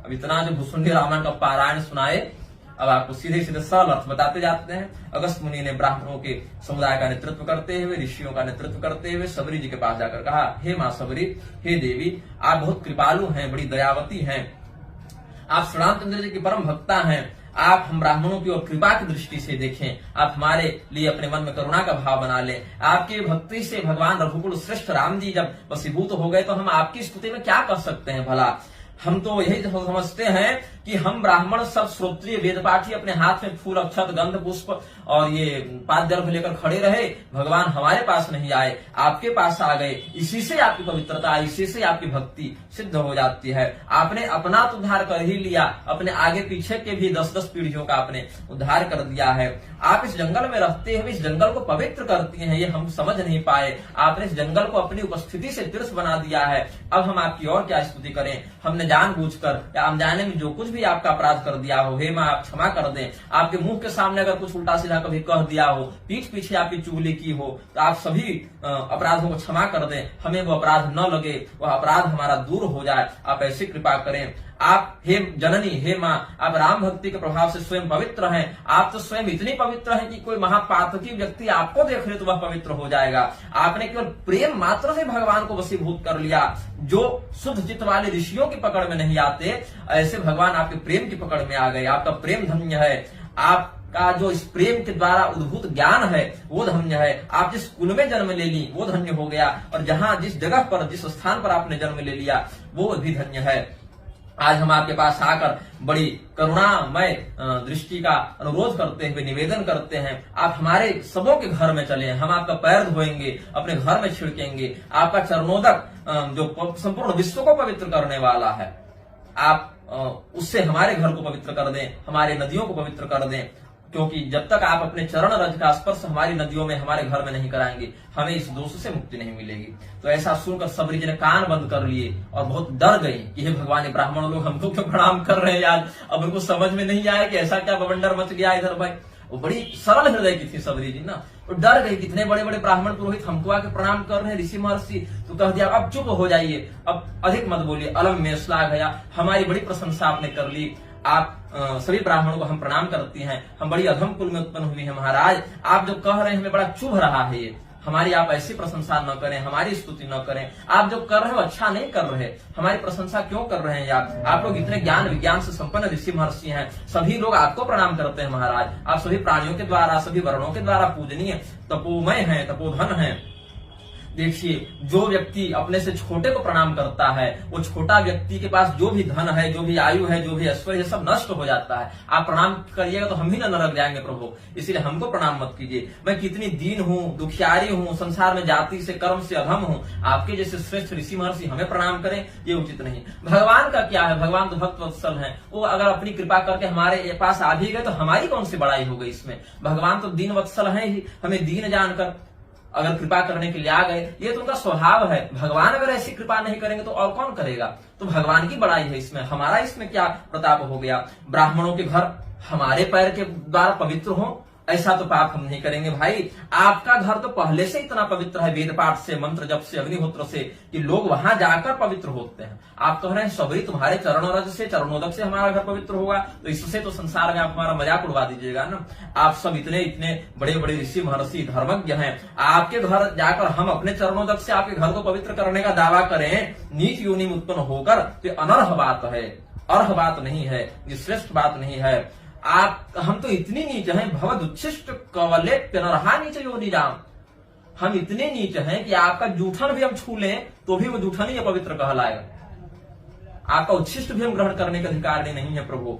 अब इतना जो भुसुंडी रामायण का पारायण सुनाए, अब आपको सीधे सीधे सरल अर्थ बताते जाते हैं। अगस्त मुनि ने ब्राह्मणों के समुदाय का नेतृत्व करते हुए, ऋषियों का नेतृत्व करते हुए सबरी जी के पास जाकर कहा, हे माँ सबरी, हे देवी, आप बहुत कृपालु हैं, बड़ी दयावती हैं, आप श्री रामचंद्र जी की परम भक्ता हैं, आप हम ब्राह्मणों की ओर कृपा की दृष्टि से देखें, आप हमारे लिए अपने मन में करुणा का भाव बना लें। आपकी भक्ति से भगवान रघुकुल श्रेष्ठ राम जी जब वशीभूत हो गए तो हम आपकी स्तुति में क्या कर सकते हैं भला। हम तो यही समझते हैं कि हम ब्राह्मण सब श्रोत्रिय वेदपाठी अपने हाथ में फूल अक्षत गंध पुष्प और ये पाद्यर्घ लेकर खड़े रहे, भगवान हमारे पास नहीं आए, आपके पास आ गए। इसी से आपकी पवित्रता, इसी से आपकी भक्ति सिद्ध हो जाती है। आपने अपना तो उद्धार कर ही लिया, अपने आगे पीछे के भी 10-10 पीढ़ियों का आपने उद्धार कर दिया है। आप इस जंगल में रहते हुए इस जंगल को पवित्र करती हैं, ये हम समझ नहीं पाए। आपने इस जंगल को अपनी उपस्थिति से तीर्थ बना दिया है। अब हम आपकी और क्या स्तुति करें। हमने जानबूझकर या अनजाने में जो कुछ भी आपका अपराध कर दिया हो, हे माँ आप क्षमा कर दें। आपके मुंह के सामने अगर कुछ उल्टा सीधा कभी कह दिया हो, पीठ पीछे आपकी चुगली की हो, तो आप सभी अपराधों को क्षमा कर दें। हमें वो अपराध न लगे, वह अपराध हमारा दूर हो जाए, आप ऐसी कृपा करें। आप हे जननी, हे माँ, आप राम भक्ति के प्रभाव से स्वयं पवित्र हैं। आप तो स्वयं इतनी पवित्र हैं कि कोई महापातकी व्यक्ति आपको देख ले तो वह पवित्र हो जाएगा। आपने केवल प्रेम मात्र से भगवान को वशीभूत कर लिया। जो शुद्ध चित्त वाले ऋषियों की पकड़ में नहीं आते, ऐसे भगवान आपके प्रेम की पकड़ में आ गए। आपका प्रेम धन्य है। आपका जो इस प्रेम के द्वारा उद्भूत ज्ञान है वो धन्य है। आप जिस कुल में जन्म ले ली वो धन्य हो गया, और जहां जिस जगह पर जिस स्थान पर आपने जन्म ले लिया वो भी धन्य है। आज हम आपके पास आकर बड़ी करुणामय दृष्टि का अनुरोध करते हुए निवेदन करते हैं, आप हमारे सबों के घर में चले, हम आपका पैर धोएंगे, अपने घर में छिड़केंगे, आपका चरणोदक जो संपूर्ण विश्व को पवित्र करने वाला है, आप उससे हमारे घर को पवित्र कर दें, हमारे नदियों को पवित्र कर दें, क्योंकि जब तक आप अपने चरण रज का स्पर्श हमारी नदियों में, हमारे घर में नहीं कराएंगे, हमें इस दोष से मुक्ति नहीं मिलेगी। तो ऐसा सुनकर सबरी जी ने कान बंद कर लिए और बहुत डर गई कि हे भगवान, ये ब्राह्मण लोग हमको क्यों प्रणाम कर रहे हैं यार। अब उनको समझ में नहीं आया कि ऐसा क्या बवंडर मच गया इधर भाई। वो बड़ी सरल हृदय की थी सबरी जी ना, तो डर गई, कितने बड़े बड़े ब्राह्मण पुरोहित हमको आके प्रणाम कर रहे हैं, ऋषि महर्षि। तो कह दिया अब चुप हो जाइए, अब अधिक मत बोलिए, अलम में श्लाघ गया, हमारी बड़ी प्रशंसा आपने कर ली, आप सभी ब्राह्मणों को हम प्रणाम करती हैं, हम बड़ी अधम कुल में उत्पन्न हुई है महाराज, आप जो कह रहे हैं हमें बड़ा चुभ रहा है ये, हमारी आप ऐसी प्रशंसा न करें, हमारी स्तुति न करें, आप जो कर रहे हो अच्छा नहीं कर रहे, हमारी प्रशंसा क्यों कर रहे हैं आप लोग इतने ज्ञान विज्ञान से संपन्न ऋषि महर्षि हैं, सभी लोग आपको प्रणाम करते हैं महाराज, आप सभी प्राणियों के द्वारा, सभी वर्णों के द्वारा पूजनीय, तपोमय है, तपोधन है। देखिए, जो व्यक्ति अपने से छोटे को प्रणाम करता है, वो छोटा व्यक्ति के पास जो भी धन है, जो भी आयु है, जो भी ऐश्वर्य है, सब नष्ट हो जाता है। आप प्रणाम करिएगा तो हम ही न नरक जाएंगे प्रभु, इसलिए हमको प्रणाम मत कीजिए। मैं कितनी दीन हूँ, दुखियारी हूँ, संसार में जाति से कर्म से अधम हूँ, आपके जैसे श्रेष्ठ ऋषि महर्षि हमें प्रणाम करें, ये उचित नहीं। भगवान का क्या है, भगवान तो भक्त वत्सल है, वो अगर अपनी कृपा करके हमारे पास आ भी गए तो हमारी कौन सी बड़ाई हो गई इसमें। भगवान तो दीन वत्सल है ही, हमें दीन जानकर अगर कृपा करने के लिए आ गए, ये तो उनका स्वभाव है। भगवान अगर ऐसी कृपा नहीं करेंगे तो और कौन करेगा, तो भगवान की बड़ाई है इसमें, हमारा इसमें क्या प्रताप हो गया। ब्राह्मणों के घर हमारे पैर के द्वारा पवित्र हो, ऐसा तो पाप हम नहीं करेंगे भाई। आपका घर तो पहले से इतना पवित्र है, वेद पाठ से, मंत्र जप से, अग्निहोत्र से, कि लोग वहां जाकर पवित्र होते हैं। आप कह रहे हैं सबरी तुम्हारे चरण रज से, चरणोदक से हमारा घर पवित्र होगा, तो इससे तो संसार में आप हमारा मजाक उड़वा दीजिएगा ना। आप सब इतने इतने बड़े बड़े ऋषि महर्षि धर्मज्ञ हैं, आपके घर जाकर हम अपने चरणोदक से आपके घर को पवित्र करने का दावा करें, नीच योनि में उत्पन्न होकर, तो अनर्ह बात है, अर्ह बात नहीं है, ये श्रेष्ठ बात नहीं है। हम तो इतनी नीच हैं, भवद उच्छिष्ट कवले प्यनरहा नीच योनि राम, हम इतने नीच हैं कि आपका जूठन भी हम छू लें तो भी वो जूठन ही अपवित्र कहलाएगा। आपका उच्छिष्ट भी हम ग्रहण करने का अधिकार नहीं है प्रभु,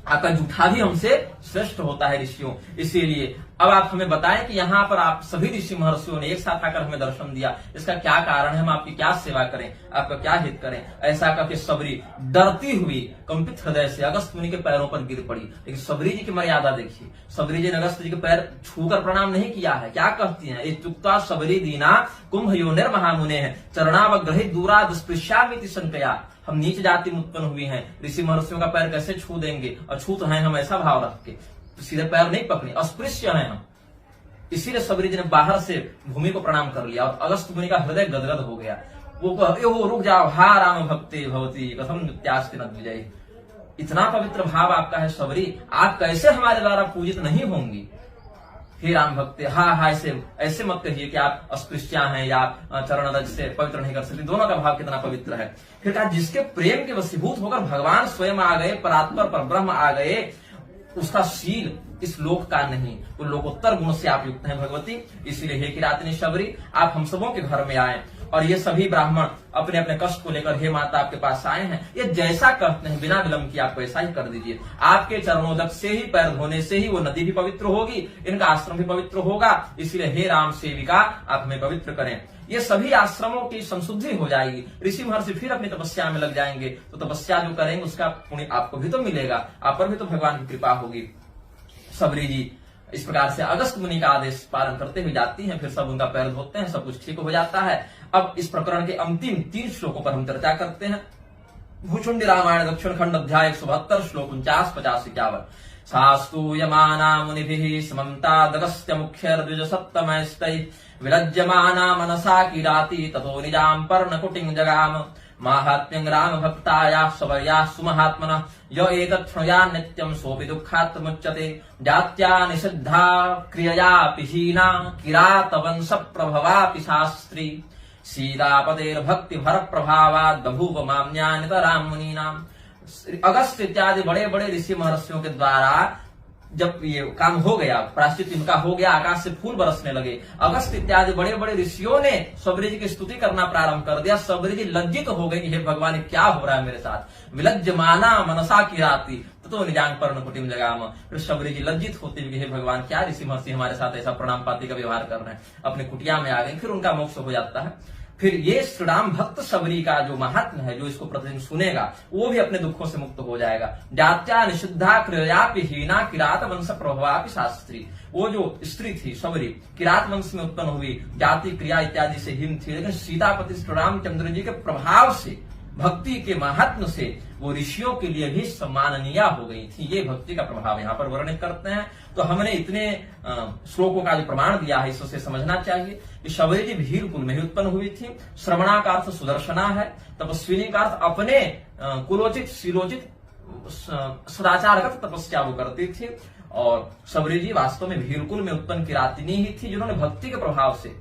आपका जूठा भी हमसे श्रेष्ठ होता है ऋषियों। इसीलिए अब आप हमें बताएं कि यहाँ पर आप सभी ऋषि महर्षियों ने एक साथ आकर हमें दर्शन दिया, इसका क्या कारण है, हम आपकी क्या सेवा करें, आपका क्या हित करें। ऐसा करके सबरी डरती हुई कंपित हृदय से अगस्त मुनि के पैरों पर गिर पड़ी। लेकिन सबरी जी की मर्यादा देखिए, सबरी जी ने अगस्त जी के पैर छूकर प्रणाम नहीं किया है, क्या कहती है, इत्युक्ता सबरी दीना कुंभ योनिर महामुने है, चरणावग्रहित दूरा दुष्पृश्यामिति संकया। हम नीच जाति में उत्पन्न हुए हैं, ऋषि महर्षियों का पैर कैसे छू देंगे, और छू तो हैं हम ऐसा भाव रख के, तो सीधे पैर नहीं पकड़े, अस्पृश्य हैं हम। इसीलिए सबरी जी ने बाहर से भूमि को प्रणाम कर लिया और अगस्त मुनि का हृदय गदगद हो गया। वो रुक जाओ, हा राम भक्ति भवती कथम नित्यास्ति न द्विजय। इतना पवित्र भाव आपका है सबरी, आप कैसे हमारे द्वारा पूजित नहीं होंगी। हे राम भक्ति, हाँ ऐसे मत कहिए कि आप अस्पृश्या हैं या चरण रज से पवित्र नहीं कर सकते। दोनों का भाव कितना पवित्र है। फिर कहा जिसके प्रेम के वशीभूत होकर भगवान स्वयं आ गए, परात्पर पर ब्रह्म आ गए, उसका शील इस लोक का नहीं, वो लोकोत्तर गुण से आप युक्त हैं भगवती। इसीलिए हे किरातनी शबरी, आप हम सबों के घर में आए, और ये सभी ब्राह्मण अपने अपने कष्ट को लेकर हे माता आपके पास आए हैं। ये जैसा कहते हैं बिना विलंब किए आप वैसा ही कर दीजिए। आपके चरणोदक से ही, पैर धोने से ही वो नदी भी पवित्र होगी, इनका आश्रम भी पवित्र होगा। इसलिए हे राम सेविका, आप हमें पवित्र करें। ये सभी आश्रमों की संशुद्धि हो जाएगी, ऋषि महर्षि फिर अपनी तपस्या में लग जाएंगे, तो तपस्या जो करेंगे उसका पुण्य आपको भी तो मिलेगा, आप पर भी तो भगवान की कृपा होगी। सबरी जी इस प्रकार से अगस्त मुनि का आदेश पालन करते हुए जाती हैं, फिर सब उनका पैर धोते हैं, सब कुछ ठीक हो जाता है। अब इस प्रकरण के अंतिम 3 श्लोकों पर हम चर्चा करते हैं। भूचुंडी रामायण दक्षिण खंड अध्याय 172 श्लोक 49, 50, 51। शास्तु यमाना मुनिभिः समन्तादगस्त्य मुख्यर्द्विज सप्तमैस्तैः विलज्यमाना मनसा किराति ततो निजाम पर्णकुटिं जगाम। माहात्म्यं राम भक्ताया सवर्या सुमहात्मनः य एतत् शृणुया नित्यं सोऽपि दुःखात् मुच्यते। जात्या निषिद्धा क्रिययापि हीना किरातवंश प्रभवापि शास्त्री। सीतापतेर्भक्ति भर प्रभावात् बभूव माम्यानितरां मुनीनाम्। अगस्त इत्यादि बड़े बड़े ऋषि महर्षियों के द्वारा जब ये काम हो गया, प्रायश्चित इनका हो गया, आकाश से फूल बरसने लगे, अगस्त इत्यादि बड़े बड़े ऋषियों ने शबरी जी की स्तुति करना प्रारंभ कर दिया। शबरी जी लज्जित हो गई कि हे भगवान क्या हो रहा है मेरे साथ। विलज्जमाना मनसा किराती तो निजांग पर्ण कुटिम जगाम। फिर शबरी जी लज्जित होती हुई हे भगवान क्या ऋषि महर्षि हमारे साथ ऐसा प्रणाम पाती का व्यवहार कर रहे हैं, अपने कुटिया में आ गए। फिर उनका मोक्ष हो जाता है। फिर ये श्री राम भक्त शबरी का जो महात्म है, जो इसको प्रतिदिन सुनेगा वो भी अपने दुखों से मुक्त हो जाएगा। जात्या निषिद्धा क्रियापि हीना किरात वंश प्रभावापि शास्त्री। वो जो स्त्री थी शबरी, किरात वंश में उत्पन्न हुई, जाति क्रिया इत्यादि से हीन थी, लेकिन सीतापति श्री रामचंद्र जी के प्रभाव से, भक्ति के महात्म से वो ऋषियों के लिए भी सम्माननीय हो गई थी। ये भक्ति का प्रभाव यहाँ पर वर्णित करते हैं। तो हमने इतने श्लोकों का जो प्रमाण दिया है इससे समझना चाहिए कि शबरी जी भीर कुल में ही उत्पन्न हुई थी। श्रवणा का अर्थ सुदर्शना है, तपस्विनी का अर्थ अपने कुलोचित शीलोचित सदाचारगत तपस्या वो करती थी। और शबरी जी वास्तव में भीरकुल में उत्पन्न किरातिनी ही थी, जिन्होंने भक्ति के प्रभाव से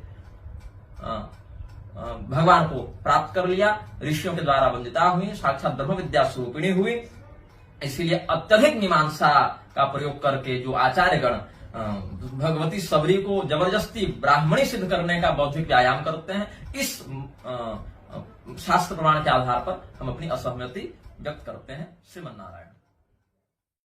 भगवान को प्राप्त कर लिया, ऋषियों के द्वारा वंदिता हुई, साक्षात ब्रह्म विद्या स्वरूपिणी हुई। इसीलिए अत्यधिक मीमांसा का प्रयोग करके जो आचार्यगण भगवती शबरी को जबरदस्ती ब्राह्मणी सिद्ध करने का बौद्धिक व्यायाम करते हैं, इस शास्त्र प्रमाण के आधार पर हम अपनी असहमति व्यक्त करते हैं। श्रीमन नारायण।